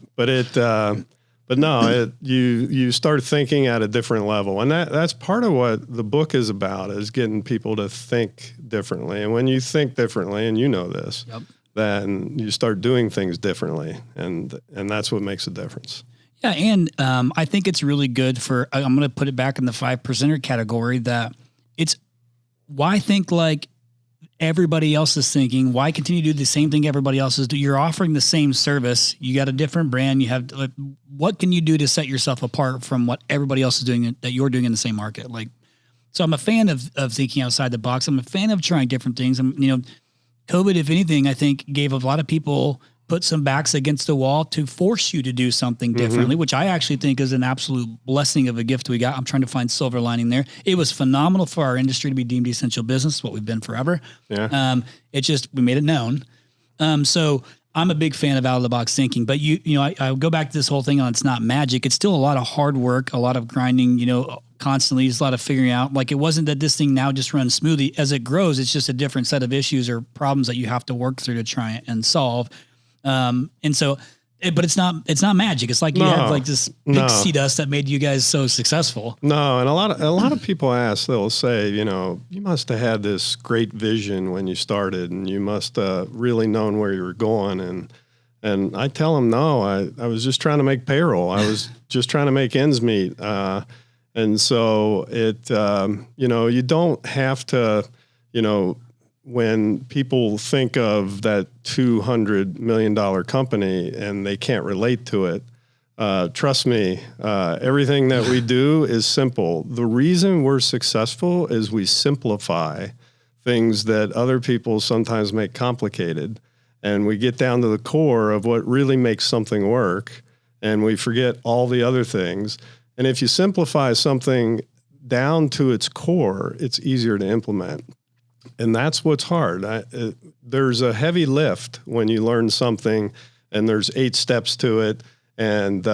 [SPEAKER 3] You start thinking at a different level, and that's part of what the book is about, is getting people to think differently. And when you think differently, and this,
[SPEAKER 2] Yep.
[SPEAKER 3] then you start doing things differently, and that's what makes a difference.
[SPEAKER 2] Yeah, and I think it's really good for, I'm going to put it back in the 5%er category, that it's, why think like everybody else is thinking? Why continue to do the same thing everybody else is doing? You're offering the same service. You got a different brand. You have, like, what can you do to set yourself apart from what everybody else is doing that you're doing in the same market? Like, so I'm a fan of thinking outside the box. I'm a fan of trying different things. COVID, if anything, I think gave a lot of people, put some backs against the wall to force you to do something differently, which I actually think is an absolute blessing of a gift we got. I'm trying to find silver lining there. It was phenomenal for our industry to be deemed essential business, what we've been forever.
[SPEAKER 3] Yeah.
[SPEAKER 2] It just, we made it known. So I'm a big fan of out of the box thinking, but I go back to this whole thing on it's not magic. It's still a lot of hard work, a lot of grinding, constantly. There's a lot of figuring out. Like, it wasn't that this thing now just runs smoothly. As it grows, it's just a different set of issues or problems that you have to work through to try and solve. But it's not magic. It's like you have like this big sea dust that made you guys so successful.
[SPEAKER 3] No. And a lot of people ask, they'll say, you must have had this great vision when you started, and you must really known where you were going. And I tell them, no, I was just trying to make payroll. I was just trying to make ends meet. And so it, you don't have to, when people think of that $200 million company and they can't relate to it, trust me, everything that we do is simple. The reason we're successful is we simplify things that other people sometimes make complicated. And we get down to the core of what really makes something work, and we forget all the other things. And if you simplify something down to its core, it's easier to implement. And that's what's hard. There's a heavy lift when you learn something and there's 8 steps to it, and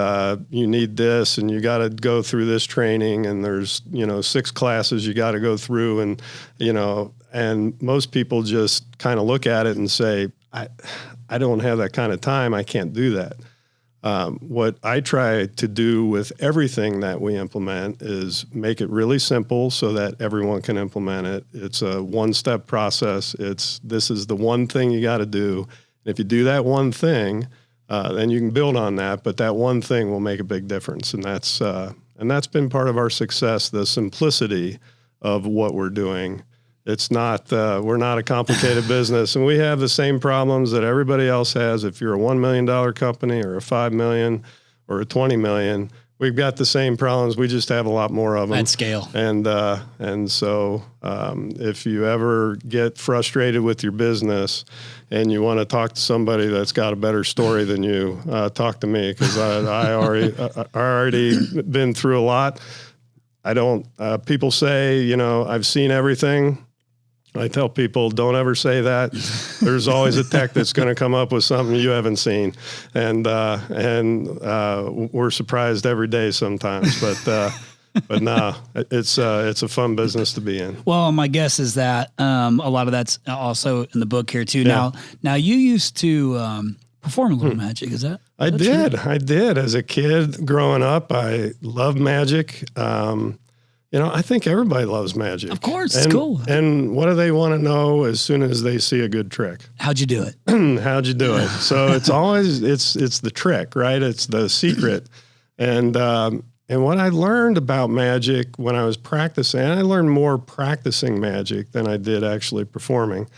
[SPEAKER 3] you need this, and you got to go through this training, and there's, 6 classes you got to go through. And, and most people just kind of look at it and say, I don't have that kind of time. I can't do that. What I try to do with everything that we implement is make it really simple so that everyone can implement it. It's a one-step process. This is the one thing you got to do. And if you do that one thing, then you can build on that. But that one thing will make a big difference, and that's been part of our success. The simplicity of what we're doing. It's not, we're not a complicated business, and we have the same problems that everybody else has. If you're a $1 million company or a $5 million or a $20 million, we've got the same problems. We just have a lot more of them
[SPEAKER 2] at scale.
[SPEAKER 3] And so if you ever get frustrated with your business and you want to talk to somebody that's got a better story than you, talk to me, because I already been through a lot. I don't, people say, you know, I've seen everything. I tell people, don't ever say that. There's always a tech that's going to come up with something you haven't seen. And we're surprised every day sometimes, but no, it's a fun business to be in.
[SPEAKER 2] Well, my guess is that a lot of that's also in the book here too.
[SPEAKER 3] Yeah.
[SPEAKER 2] Now you used to perform a little magic. Is that?
[SPEAKER 3] I did. As a kid growing up, I loved magic. You know, I think everybody loves magic.
[SPEAKER 2] Of course, it's cool.
[SPEAKER 3] And what do they want to know as soon as they see a good trick?
[SPEAKER 2] How'd you do it?
[SPEAKER 3] How'd you do it? So it's always, it's the trick, right? It's the secret. And what I learned about magic when I was practicing, and I learned more practicing magic than I did actually performing,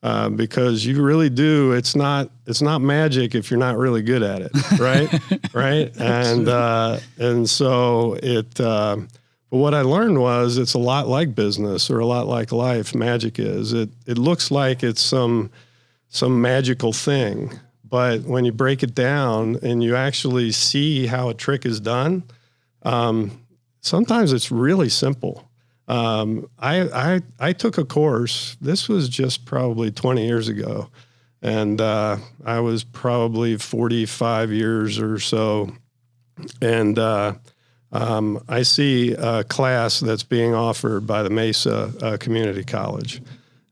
[SPEAKER 3] because you really do. It's not magic if you're not really good at it, right? Right. And so it. But what I learned was it's a lot like business, or a lot like life. Magic is. It looks like it's some magical thing, but when you break it down and you actually see how a trick is done, sometimes it's really simple. I took a course. This was just probably 20 years ago, and I was probably 45 years or so, and I see a class that's being offered by the Mesa Community College,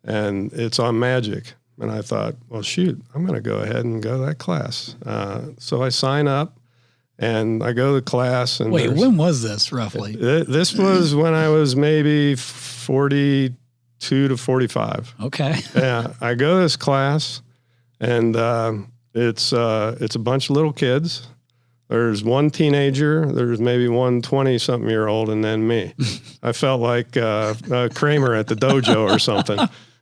[SPEAKER 3] and it's on magic. And I thought, well, shoot, I'm going to go ahead and go to that class. So I sign up, and I go to the class. And
[SPEAKER 2] wait, when was this roughly?
[SPEAKER 3] This was when I was maybe 42 to 45.
[SPEAKER 2] Okay.
[SPEAKER 3] Yeah, I go to this class, and it's a bunch of little kids. There's one teenager, there's maybe one 20-something-year-old, and then me. I felt like Kramer at the dojo or something.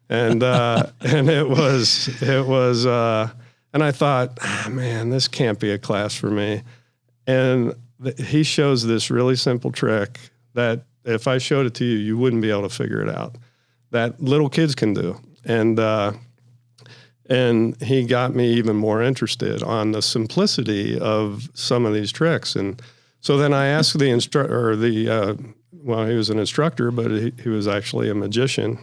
[SPEAKER 3] And it was, and I thought, man, this can't be a class for me. And he shows this really simple trick that if I showed it to you, you wouldn't be able to figure it out, that little kids can do. And he got me even more interested on the simplicity of some of these tricks. And so then I asked the instructor, well, he was an instructor, but he was actually a magician,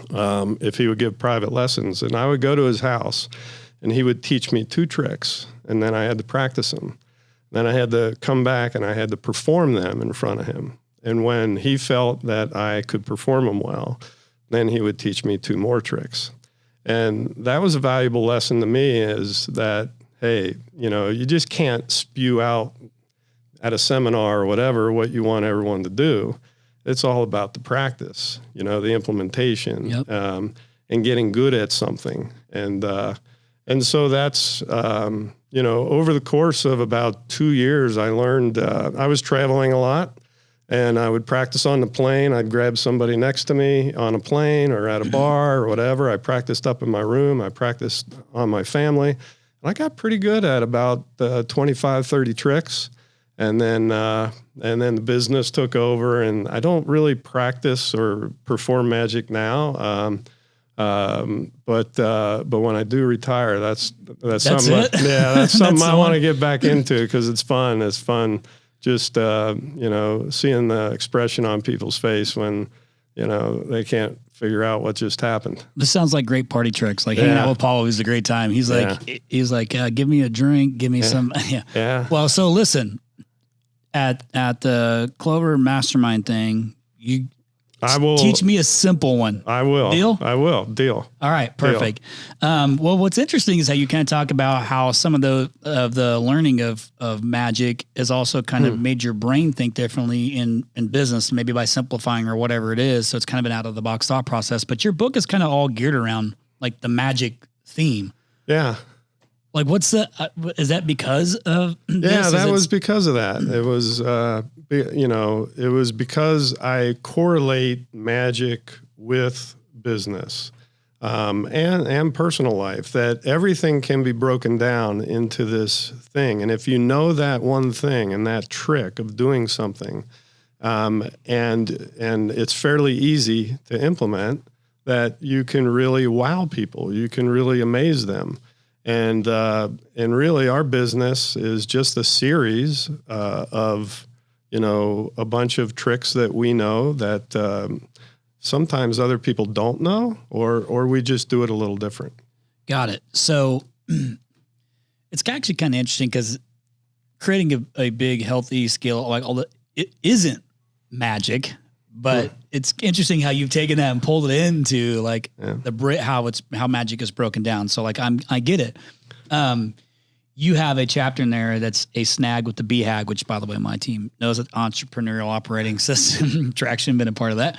[SPEAKER 3] if he would give private lessons. And I would go to his house, and he would teach me 2 tricks, and then I had to practice them. Then I had to come back, and I had to perform them in front of him. And when he felt that I could perform them well, then he would teach me 2 more tricks. And that was a valuable lesson to me, is that, hey, you know, you just can't spew out at a seminar or whatever what you want everyone to do. It's all about the practice, you know, the implementation,
[SPEAKER 2] yep.
[SPEAKER 3] And getting good at something. And so that's, you know, over the course of about 2 years, I learned, I was traveling a lot. And I would practice on the plane. I'd grab somebody next to me on a plane or at a bar or whatever. I practiced up in my room. I practiced on my family. And I got pretty good at about 25, 30 tricks. And then the business took over, and I don't really practice or perform magic now. But when I do retire, that's something.
[SPEAKER 2] It?
[SPEAKER 3] Yeah, that's something I want to get back into, because it's fun. It's fun. Just, you know, seeing the expression on people's face when, you know, they can't figure out what just happened.
[SPEAKER 2] This sounds like great party tricks. Like hanging out with Paul was a great time. He's like, give me a drink, give me some. Yeah. Well, so listen, at the Clover Mastermind thing, I will teach me a simple one.
[SPEAKER 3] I will.
[SPEAKER 2] Deal?
[SPEAKER 3] I will. Deal.
[SPEAKER 2] All right. Perfect. Well, what's interesting is how you kind of talk about how some of the learning of magic has also kind of made your brain think differently in business, maybe by simplifying or whatever it is. So it's kind of an out of the box thought process, but your book is kind of all geared around like the magic theme.
[SPEAKER 3] Yeah.
[SPEAKER 2] Like is that because of this?
[SPEAKER 3] Yeah, that was because of that. It was, you know, it was because I correlate magic with business. and personal life, that everything can be broken down into this thing. And if you know that one thing and that trick of doing something, and it's fairly easy to implement, that you can really wow people, you can really amaze them. And really our business is just a series of, a bunch of tricks that we know that sometimes other people don't know, or we just do it a little different.
[SPEAKER 2] Got it. So it's actually kind of interesting because creating a big, healthy scale, like it isn't magic, but it's interesting how you've taken that and pulled it into like how magic is broken down. So like I get it. You have a chapter in there that's a snag with the BHAG, which by the way, my team knows it, entrepreneurial operating system traction, been a part of that.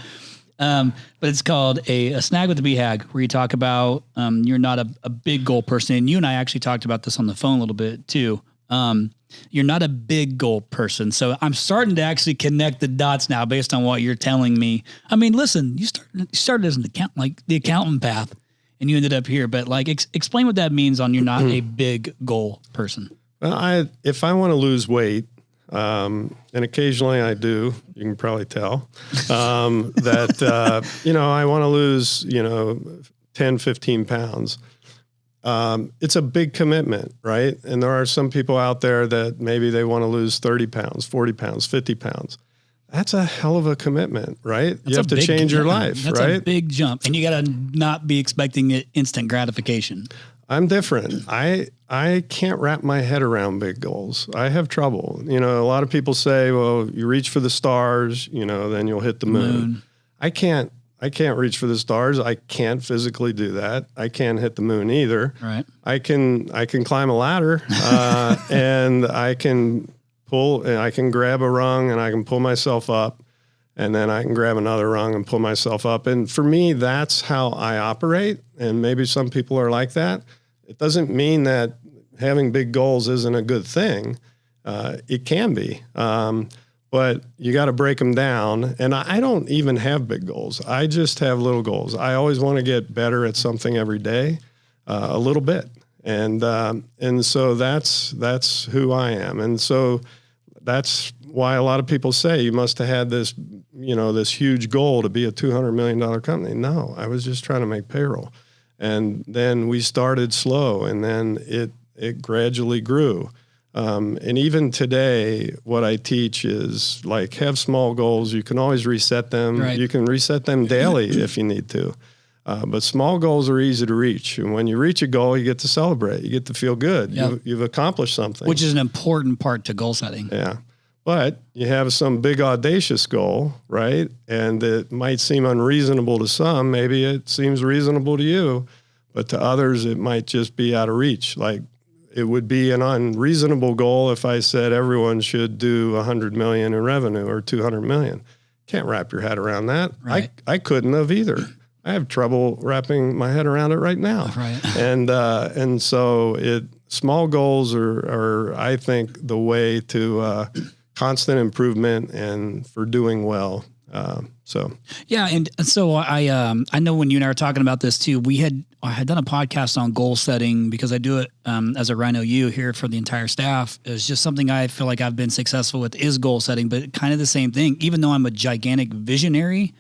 [SPEAKER 2] But it's called a snag with the BHAG, where you talk about you're not a big goal person. And you and I actually talked about this on the phone a little bit too. You're not a big goal person. So I'm starting to actually connect the dots now based on what you're telling me. I mean, listen, you started as an accountant, like the accountant path, and you ended up here. But like, explain what that means on you're not a big goal person.
[SPEAKER 3] Well, if I want to lose weight, and occasionally I do, you can probably tell, that, I want to lose, 10, 15 pounds. It's a big commitment, right? And there are some people out there that maybe they want to lose 30 pounds, 40 pounds, 50 pounds. That's a hell of a commitment, right? You have to change your life, right?
[SPEAKER 2] That's a big jump. And you got to not be expecting instant gratification.
[SPEAKER 3] I'm different. I can't wrap my head around big goals. I have trouble. A lot of people say, well, you reach for the stars, then you'll hit the moon. I can't reach for the stars. I can't physically do that. I can't hit the moon either.
[SPEAKER 2] Right.
[SPEAKER 3] I can climb a ladder, and I can grab a rung and I can pull myself up, and then I can grab another rung and pull myself up. And for me, that's how I operate. And maybe some people are like that. It doesn't mean that having big goals isn't a good thing. It can be. But you got to break them down. And I don't even have big goals. I just have little goals. I always want to get better at something every day, a little bit. And so that's who I am. And so that's why a lot of people say you must have had this, this huge goal to be a $200 million company. No, I was just trying to make payroll. And then we started slow, and then it gradually grew. And even today, what I teach is like, have small goals. You can always reset them. Right. You can reset them daily if you need to. But small goals are easy to reach. And when you reach a goal, you get to celebrate. You get to feel good. Yep. You've accomplished something.
[SPEAKER 2] Which is an important part to goal setting.
[SPEAKER 3] Yeah. But you have some big audacious goal, right? And it might seem unreasonable to some. Maybe it seems reasonable to you. But to others, it might just be out of reach. Like, it would be an unreasonable goal if I said everyone should do 100 million in revenue or 200 million. Can't wrap your head around that. Right. I couldn't have either. I have trouble wrapping my head around it right now.
[SPEAKER 2] Right.
[SPEAKER 3] And so small goals are I think the way to constant improvement and for doing well.
[SPEAKER 2] Yeah, and so I know when you and I were talking about this too, I had done a podcast on goal setting because I do it as a Rhino U here for the entire staff. It's just something I feel like I've been successful with is goal setting, but kind of the same thing. Even though I'm a gigantic visionary,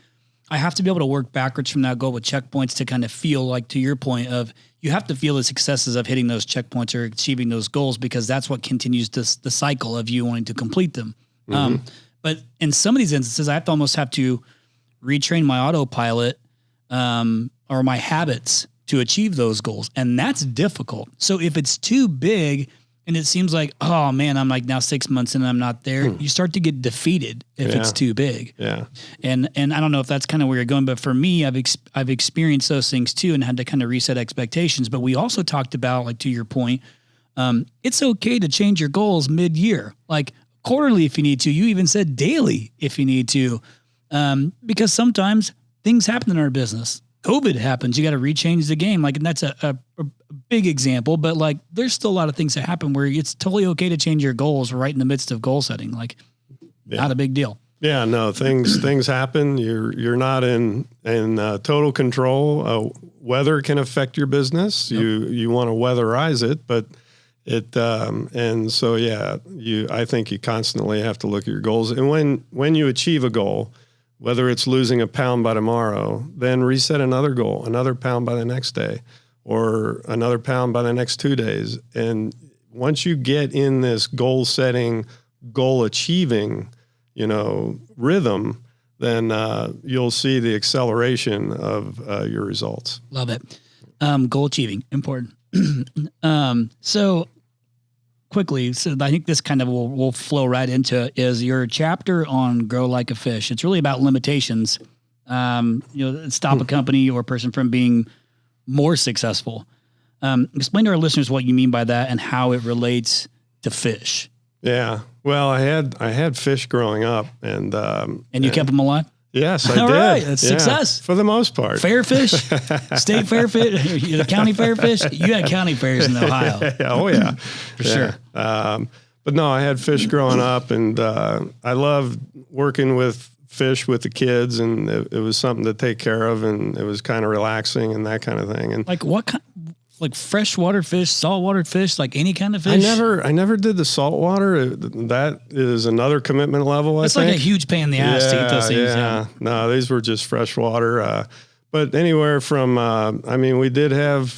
[SPEAKER 2] I have to be able to work backwards from that goal with checkpoints to kind of feel like, to your point of, you have to feel the successes of hitting those checkpoints or achieving those goals, because that's what continues the cycle of you wanting to complete them. Mm-hmm. But in some of these instances, I almost have to retrain my autopilot or my habits to achieve those goals. And that's difficult. So if it's too big and it seems like, oh man, I'm like now 6 months and I'm not there, you start to get defeated if it's too big.
[SPEAKER 3] Yeah.
[SPEAKER 2] And I don't know if that's kind of where you're going, but for me, I've experienced those things too and had to kind of reset expectations. But we also talked about, like, to your point, it's okay to change your goals mid-year, like quarterly if you need to. You even said daily if you need to, because sometimes things happen in our business. COVID happens. You got to rechange the game. Like, and that's a big example, but like, there's still a lot of things that happen where it's totally okay to change your goals right in the midst of goal setting. Like, not a big deal.
[SPEAKER 3] Yeah, no, things happen. You're not in total control. Weather can affect your business. Yep. You want to weatherize it, but and so I think you constantly have to look at your goals. And when you achieve a goal, whether it's losing a pound by tomorrow, then reset another goal, another pound by the next day, or another pound by the next 2 days. And once you get in this goal setting, goal achieving, rhythm, then you'll see the acceleration of your results.
[SPEAKER 2] Love it. Goal achieving, important. So quickly, so I think this kind of will flow right into is your chapter on Grow Like a Fish. It's really about limitations, stop a company or person from being more successful. Explain to our listeners what you mean by that and how it relates to fish.
[SPEAKER 3] Yeah. Well, I had fish growing up, and
[SPEAKER 2] you kept them alive.
[SPEAKER 3] Yes, I did.
[SPEAKER 2] All right, that's success
[SPEAKER 3] for the most part.
[SPEAKER 2] Fair fish, state fair fish, the county fair fish. You had county fairs in Ohio.
[SPEAKER 3] Oh yeah,
[SPEAKER 2] for sure.
[SPEAKER 3] But no, I had fish growing up, and I loved working with fish with the kids, and it was something to take care of, and it was kind of relaxing and that kind of thing. And
[SPEAKER 2] like what kind? Like freshwater fish, saltwater fish, like any kind of fish?
[SPEAKER 3] I never did the saltwater. That is another commitment level,
[SPEAKER 2] It's like a huge pain in the ass to eat those things.
[SPEAKER 3] Yeah. No, these were just freshwater. But anywhere from, we did have,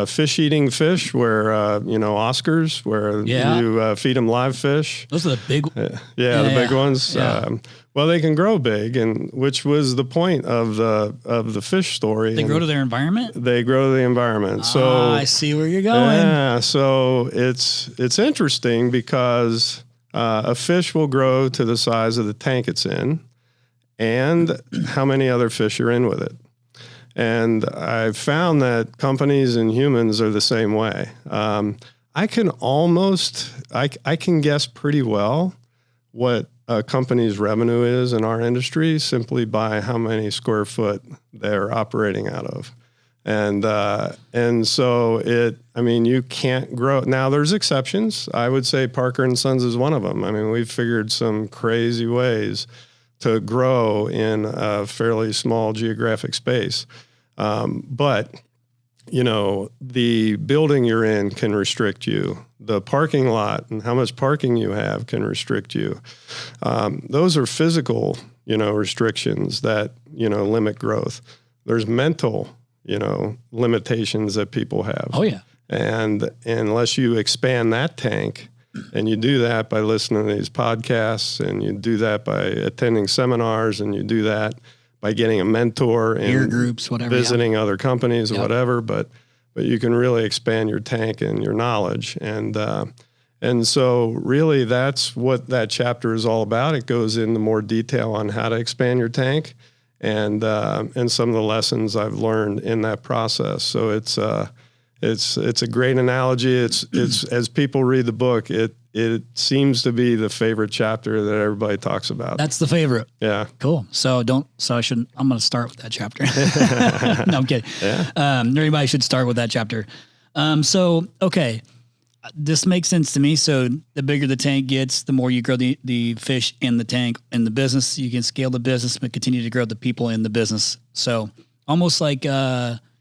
[SPEAKER 3] fish eating fish where, Oscars, where you feed them live fish.
[SPEAKER 2] Those are the big
[SPEAKER 3] the big ones.
[SPEAKER 2] Yeah.
[SPEAKER 3] Well, they can grow big, and which was the point of the fish story.
[SPEAKER 2] They grow to their environment?
[SPEAKER 3] They grow to the environment. So
[SPEAKER 2] I see where you're going.
[SPEAKER 3] Yeah. So it's interesting because a fish will grow to the size of the tank it's in and how many other fish are in with it. And I've found that companies and humans are the same way. I can guess pretty well what a company's revenue is in our industry simply by how many square foot they're operating out of. And so you can't grow. Now there's exceptions. I would say Parker & Sons is one of them. I mean, we've figured some crazy ways to grow in a fairly small geographic space. But the building you're in can restrict you. The parking lot and how much parking you have can restrict you. Those are physical, restrictions that, limit growth. There's mental, limitations that people have.
[SPEAKER 2] Oh yeah.
[SPEAKER 3] And unless you expand that tank, and you do that by listening to these podcasts, and you do that by attending seminars, and you do that by getting a mentor and
[SPEAKER 2] peer groups, whatever,
[SPEAKER 3] visiting other companies or whatever, but you can really expand your tank and your knowledge. And so really that's what that chapter is all about. It goes into more detail on how to expand your tank and some of the lessons I've learned in that process. So it's a great analogy. It's as people read the book, it seems to be the favorite chapter that everybody talks about.
[SPEAKER 2] That's the favorite.
[SPEAKER 3] Yeah.
[SPEAKER 2] Cool. I'm going to start with that chapter. No, I'm kidding.
[SPEAKER 3] Yeah.
[SPEAKER 2] Everybody should start with that chapter. Okay. This makes sense to me. So the bigger the tank gets, the more you grow the fish in the tank. In the business, you can scale the business, but continue to grow the people in the business. So almost like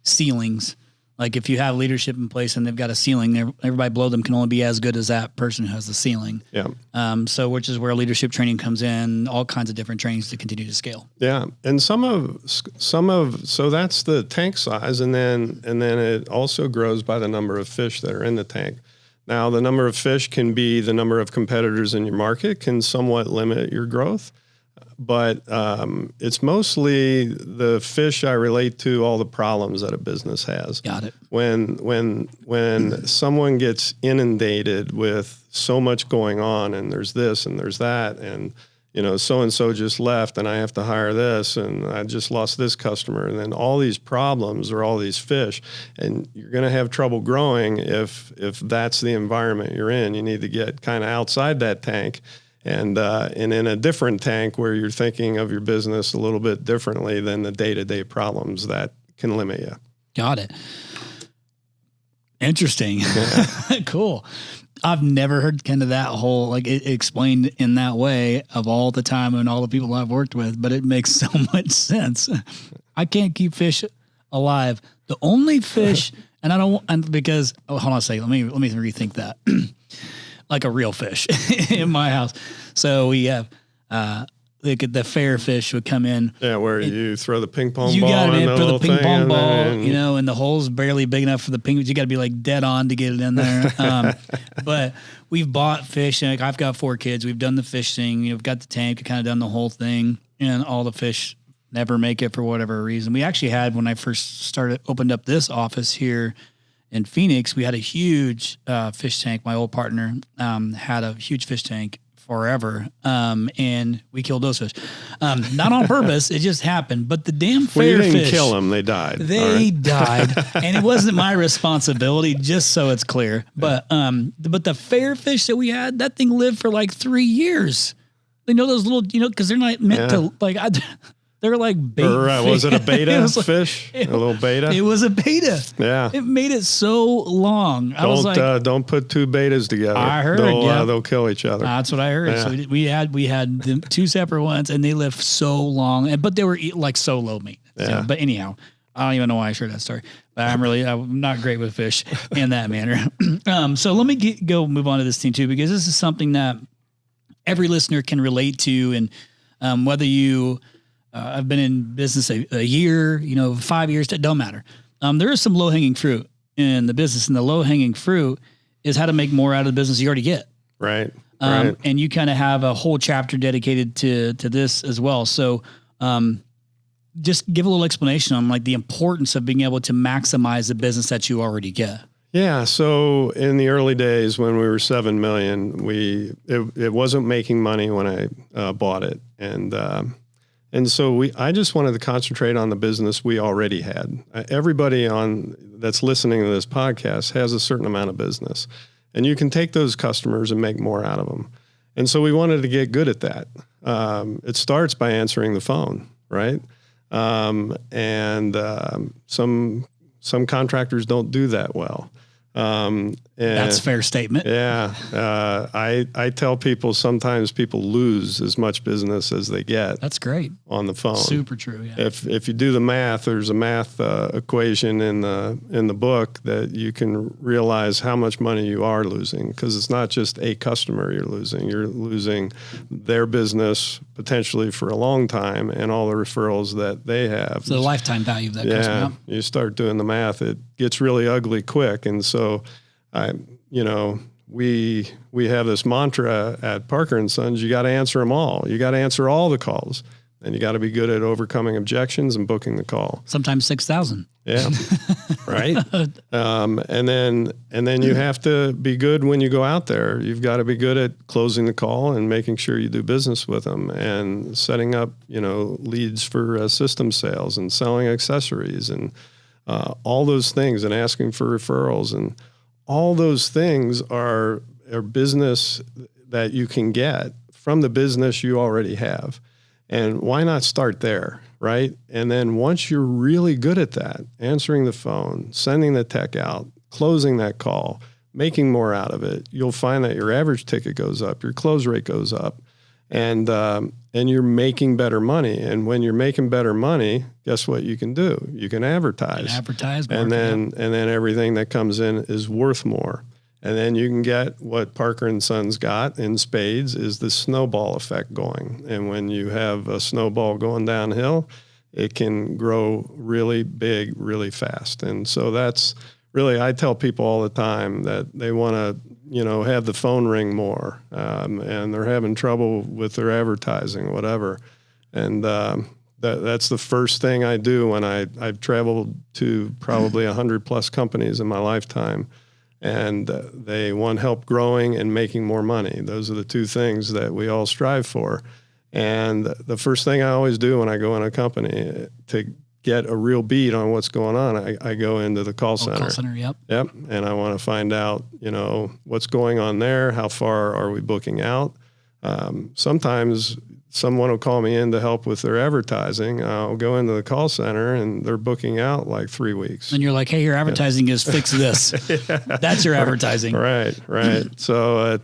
[SPEAKER 2] ceilings. Like if you have leadership in place and they've got a ceiling, everybody below them can only be as good as that person who has the ceiling.
[SPEAKER 3] Yeah.
[SPEAKER 2] Which is where leadership training comes in, all kinds of different trainings to continue to scale.
[SPEAKER 3] Yeah. And so that's the tank size. And then it also grows by the number of fish that are in the tank. Now, the number of fish can be the number of competitors in your market can somewhat limit your growth. But it's mostly the fish I relate to all the problems that a business has.
[SPEAKER 2] Got it.
[SPEAKER 3] When someone gets inundated with so much going on, and there's this and there's that, and so-and-so just left and I have to hire this, and I just lost this customer, and then all these problems or all these fish, and you're going to have trouble growing if that's the environment you're in. You need to get kind of outside that tank. And in a different tank where you're thinking of your business a little bit differently than the day-to-day problems that can limit you.
[SPEAKER 2] Got it. Interesting. Cool. I've never heard kind of that whole, like it explained in that way of all the time and all the people I've worked with, but it makes so much sense. I can't keep fish alive. The only fish, and I don't, and because, hold on a second, let me rethink that. Like a real fish in my house. So we have, the fair fish would come in.
[SPEAKER 3] Yeah, where you throw the ping pong ball.
[SPEAKER 2] You got to
[SPEAKER 3] in
[SPEAKER 2] for the ping pong ball,
[SPEAKER 3] and
[SPEAKER 2] and the hole's barely big enough for the ping. You got to be like dead on to get it in there. But we've bought fish, and I've got 4 kids. We've done the fish thing. We've got the tank. We've kind of done the whole thing, and all the fish never make it for whatever reason. We actually had, when I first opened up this office here in Phoenix, we had a huge fish tank. My old partner had a huge fish tank forever, and we killed those fish. Not on purpose, it just happened. But the damn fair
[SPEAKER 3] you didn't
[SPEAKER 2] fish,
[SPEAKER 3] kill them; they died.
[SPEAKER 2] They died, and it wasn't my responsibility. Just so it's clear. But the fair fish that we had, that thing lived for like 3 years. They know those little, because they're not meant to like. They're like bait.
[SPEAKER 3] Was it a beta fish? A little beta?
[SPEAKER 2] It was a beta.
[SPEAKER 3] Yeah.
[SPEAKER 2] It made it so long. I was like,
[SPEAKER 3] don't put 2 betas together.
[SPEAKER 2] I heard,
[SPEAKER 3] they'll kill each other.
[SPEAKER 2] That's what I heard.
[SPEAKER 3] Yeah.
[SPEAKER 2] So we had them 2 separate ones, and they lived so long, but they were like so low meat.
[SPEAKER 3] Yeah.
[SPEAKER 2] So, but anyhow, I don't even know why I shared that story. But I'm not great with fish in that manner. So let me move on to this thing too, because this is something that every listener can relate to, and whether you I've been in business a year, 5 years, it don't matter. There is some low-hanging fruit in the business, and the low-hanging fruit is how to make more out of the business you already get.
[SPEAKER 3] Right. Right.
[SPEAKER 2] And you kind of have a whole chapter dedicated to this as well. So just give a little explanation on like the importance of being able to maximize the business that you already get.
[SPEAKER 3] Yeah. So in the early days when we were 7 million, it wasn't making money when I bought it. And so I just wanted to concentrate on the business we already had. Everybody that's listening to this podcast has a certain amount of business, and you can take those customers and make more out of them. And so we wanted to get good at that. It starts by answering the phone, right? Some contractors don't do that well.
[SPEAKER 2] That's a fair statement.
[SPEAKER 3] Yeah. I tell people sometimes people lose as much business as they get.
[SPEAKER 2] That's great.
[SPEAKER 3] On the phone.
[SPEAKER 2] Super true. Yeah.
[SPEAKER 3] If you do the math, there's a math equation in the book that you can realize how much money you are losing, because it's not just a customer you're losing. You're losing their business potentially for a long time and all the referrals that they have.
[SPEAKER 2] So the lifetime value of that customer.
[SPEAKER 3] You start doing the math, it gets really ugly quick. And so we have this mantra at Parker & Sons, you got to answer them all. You got to answer all the calls, and you got to be good at overcoming objections and booking the call.
[SPEAKER 2] Sometimes 6,000.
[SPEAKER 3] Yeah. Right. And then you have to be good when you go out there. You've got to be good at closing the call and making sure you do business with them and setting up, leads for system sales and selling accessories and all those things, and asking for referrals, and all those things are business that you can get from the business you already have. And why not start there, right? And then once you're really good at that, answering the phone, sending the tech out, closing that call, making more out of it, you'll find that your average ticket goes up, your close rate goes up, and you're making better money. And when you're making better money, guess what you can do? You can advertise.
[SPEAKER 2] More,
[SPEAKER 3] and then everything that comes in is worth more. And then you can get what Parker & Sons got in spades, is the snowball effect going. And when you have a snowball going downhill, it can grow really big, really fast. And so that's really, I tell people all the time that they want to, have the phone ring more, and they're having trouble with their advertising, whatever. And that's the first thing I do when I've traveled to probably 100 plus companies in my lifetime, and they want help growing and making more money. Those are the two things that we all strive for. And the first thing I always do when I go in a company to get a real beat on what's going on, I go into the call center.
[SPEAKER 2] Call center, yep.
[SPEAKER 3] Yep. And I want to find out, what's going on there. How far are we booking out? sometimes someone will call me in to help with their advertising. I'll go into the call center and they're booking out like 3 weeks.
[SPEAKER 2] And you're like, hey, your advertising is fix this. That's your advertising.
[SPEAKER 3] Right. So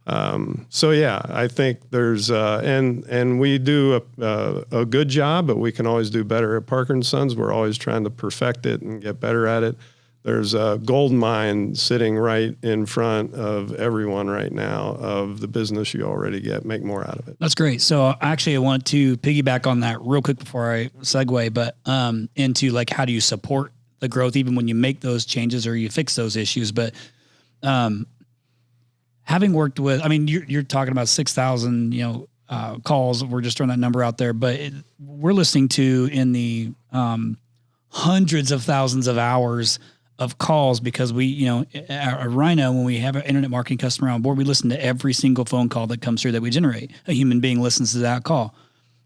[SPEAKER 3] I think there's, and we do a good job, but we can always do better at Parker & Sons. We're always trying to perfect it and get better at it. There's a gold mine sitting right in front of everyone right now of the business you already get. Make more out of it.
[SPEAKER 2] That's great. So actually I want to piggyback on that real quick before I segue, but into like, how do you support the growth even when you make those changes or you fix those issues? But having worked with, I mean, you're talking about 6,000, calls. We're just throwing that number out there, but we're listening to in the hundreds of thousands of hours of calls because we, at Rhino, when we have an internet marketing customer on board, we listen to every single phone call that comes through that we generate. A human being listens to that call.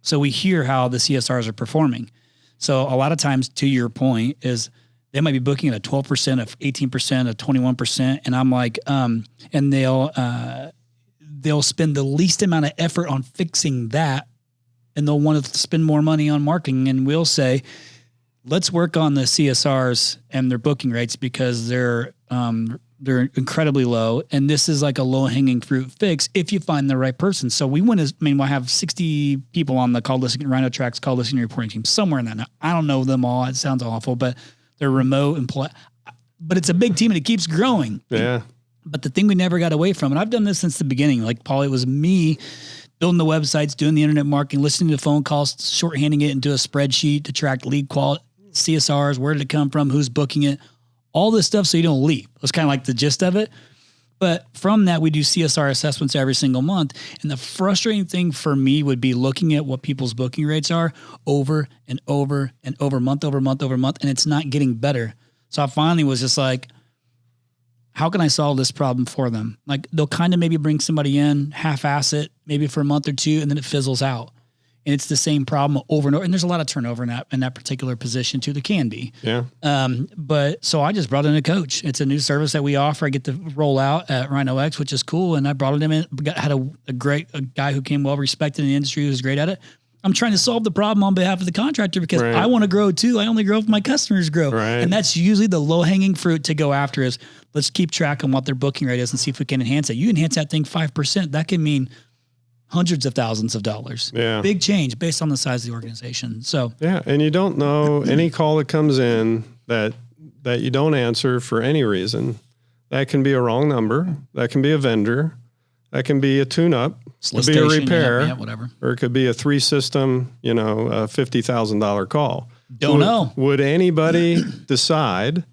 [SPEAKER 2] So we hear how the CSRs are performing. So a lot of times, to your point, is they might be booking at a 12%, of 18%, of 21%. And I'm like, and they'll spend the least amount of effort on fixing that. And they'll want to spend more money on marketing. And we'll say, let's work on the CSRs and their booking rates because they're incredibly low. And this is like a low hanging fruit fix if you find the right person. So we'll have 60 people on the call listening, Rhino Tracks call listening reporting team somewhere in that. Now, I don't know them all. It sounds awful, but they're remote but it's a big team and it keeps growing.
[SPEAKER 3] Yeah.
[SPEAKER 2] But the thing we never got away from, and I've done this since the beginning, like Paul, it was me building the websites, doing the internet marketing, listening to phone calls, shorthanding it into a spreadsheet to track lead quality, CSRs, where did it come from, who's booking it, all this stuff so you don't leave. It was kind of like the gist of it. But from that, we do CSR assessments every single month. And the frustrating thing for me would be looking at what people's booking rates are over and over and over, month over month over month, and it's not getting better. So I finally was just like, how can I solve this problem for them? Like they'll kind of maybe bring somebody in, half-ass it, maybe for a month or two, and then it fizzles out. And it's the same problem over and over. And there's a lot of turnover in that particular position too. There can be. Yeah. But so I just brought in a coach. It's a new service that we offer. I get to roll out at Rhino X, which is cool. And I brought him in, had a guy who came well respected in the industry who's great at it. I'm trying to solve the problem on behalf of the contractor because I want to grow too. I only grow if my customers grow. Right. And that's usually the low hanging fruit to go after is let's keep track on what their booking rate is and see if we can enhance it. You enhance that thing 5%. That can mean hundreds of thousands of dollars. Yeah. Big change based on the size of the organization. So
[SPEAKER 3] yeah. And you don't know any call that comes in that you don't answer for any reason. That can be a wrong number. That can be a vendor. That can be a tune-up. It could be a repair.
[SPEAKER 2] Whatever.
[SPEAKER 3] Or it could be a 3-system, $50,000 call.
[SPEAKER 2] Don't know.
[SPEAKER 3] Would anybody decide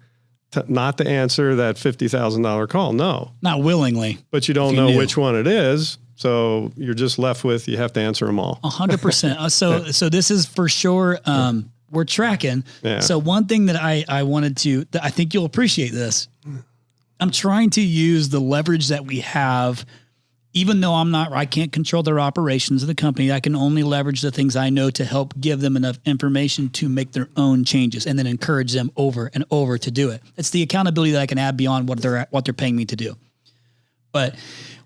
[SPEAKER 3] not to answer that $50,000 call? No.
[SPEAKER 2] Not willingly.
[SPEAKER 3] But you don't know which one it is. So you're just left with, you have to answer them all.
[SPEAKER 2] 100%. So this is for sure. We're tracking. Yeah. So one thing that I wanted to, I think you'll appreciate this. I'm trying to use the leverage that we have, even though I can't control their operations of the company. I can only leverage the things I know to help give them enough information to make their own changes and then encourage them over and over to do it. It's the accountability that I can add beyond what they're paying me to do. But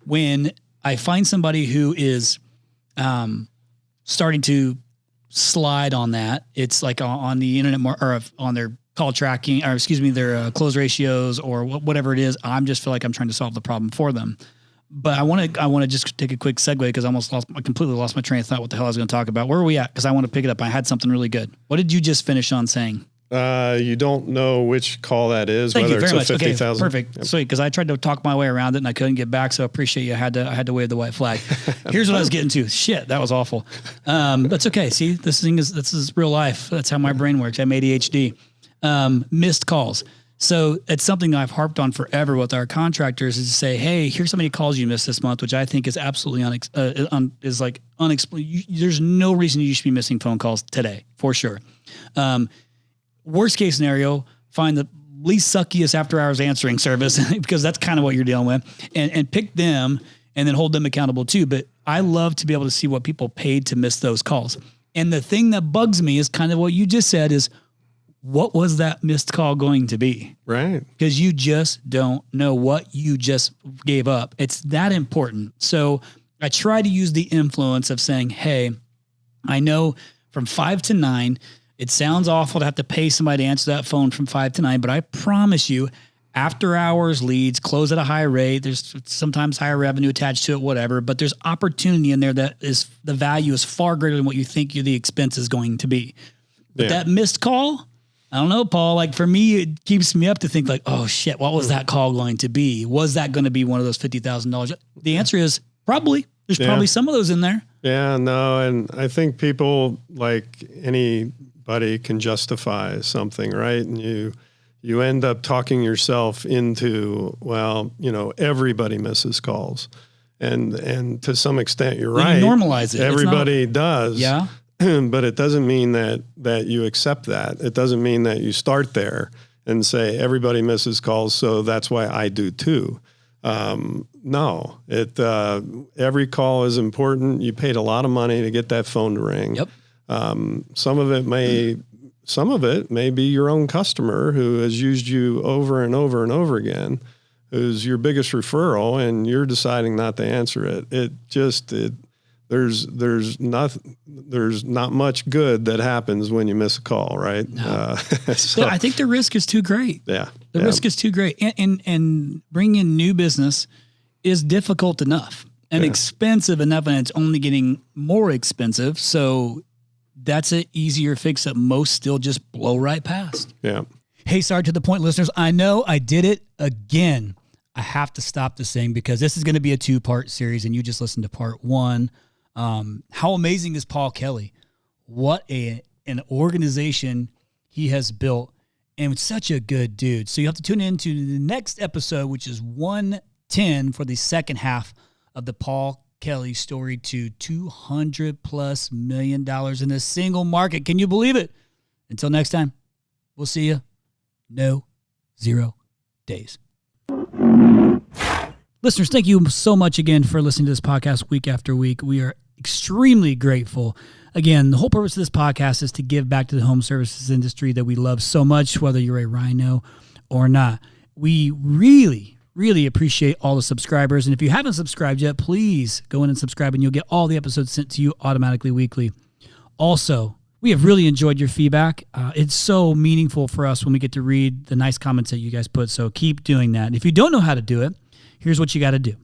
[SPEAKER 2] when I find somebody who is starting to slide on that, it's like on the internet or on their call tracking, or their close ratios or whatever it is. I'm just feel like I'm trying to solve the problem for them. But I want to just take a quick segue because I completely lost my train of thought what the hell I was going to talk about. Where are we at? Because I want to pick it up. I had something really good. What did you just finish on saying?
[SPEAKER 3] You don't know which call that is.
[SPEAKER 2] Thank
[SPEAKER 3] whether
[SPEAKER 2] you very
[SPEAKER 3] it's
[SPEAKER 2] much.
[SPEAKER 3] a 50,000.
[SPEAKER 2] Okay, perfect. Yep. Sweet. Because I tried to talk my way around it and I couldn't get back. So I appreciate you. I had to wave the white flag. Here's what I was getting to. Shit, that was awful. That's okay. See, this is real life. That's how my brain works. I'm ADHD. Missed calls. So it's something I've harped on forever with our contractors is to say, hey, here's how many calls you missed this month, which I think is absolutely unexplained. There's no reason you should be missing phone calls today, for sure. Worst case scenario, find the least suckiest after hours answering service because that's kind of what you're dealing with and pick them and then hold them accountable too. But I love to be able to see what people paid to miss those calls. And the thing that bugs me is kind of what you just said is, what was that missed call going to be?
[SPEAKER 3] Right.
[SPEAKER 2] Because you just don't know what you just gave up. It's that important. So I try to use the influence of saying, hey, I know from 5 to 9, it sounds awful to have to pay somebody to answer that phone from 5 to 9, but I promise you, after hours leads close at a high rate. There's sometimes higher revenue attached to it, whatever, but there's opportunity in there that is the value is far greater than what you think the expense is going to be. But that missed call, I don't know, Paul, like for me, it keeps me up to think like, oh shit, what was that call going to be? Was that going to be one of those $50,000? The answer is probably. There's probably some of those in there.
[SPEAKER 3] Yeah, no. And I think people, like anybody, can justify something, right? And you end up talking yourself into, well, everybody misses calls. And to some extent, you're right.
[SPEAKER 2] You normalize it.
[SPEAKER 3] Everybody does.
[SPEAKER 2] Yeah.
[SPEAKER 3] But it doesn't mean that you accept that. It doesn't mean that you start there and say everybody misses calls, so that's why I do too. No, every call is important. You paid a lot of money to get that phone to ring.
[SPEAKER 2] Yep.
[SPEAKER 3] Some of it may be your own customer who has used you over and over and over again, who's your biggest referral, and you're deciding not to answer it. There's not much good that happens when you miss a call, right?
[SPEAKER 2] No. So I think the risk is too great.
[SPEAKER 3] Yeah.
[SPEAKER 2] The risk is too great. And bringing in new business is difficult enough and expensive enough, and it's only getting more expensive. So that's an easier fix that most still just blow right past.
[SPEAKER 3] Yeah.
[SPEAKER 2] Hey, sorry to the point, listeners. I know I did it again. I have to stop this thing because this is going to be a 2-part series, and you just listened to part 1. How amazing is Paul Kelly? What an organization he has built, and such a good dude. So you have to tune in to the next episode, which is 110 for the second half of the Paul Kelly story to $200+ million in a single market. Can you believe it? Until next time, we'll see you. No 0 days. Listeners, thank you so much again for listening to this podcast week after week. We are extremely grateful. Again, the whole purpose of this podcast is to give back to the home services industry that we love so much, whether you're a Rhino or not. We really, really appreciate all the subscribers. And if you haven't subscribed yet, please go in and subscribe, and you'll get all the episodes sent to you automatically weekly. Also, we have really enjoyed your feedback. It's so meaningful for us when we get to read the nice comments that you guys put. So keep doing that. And if you don't know how to do it, here's what you got to do.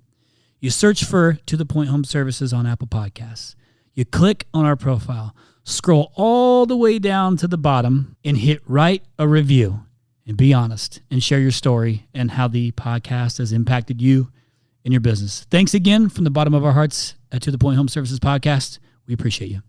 [SPEAKER 2] You search for To The Point Home Services on Apple Podcasts. You click on our profile, scroll all the way down to the bottom, and hit write a review. And be honest and share your story and how the podcast has impacted you and your business. Thanks again from the bottom of our hearts at To The Point Home Services Podcast. We appreciate you.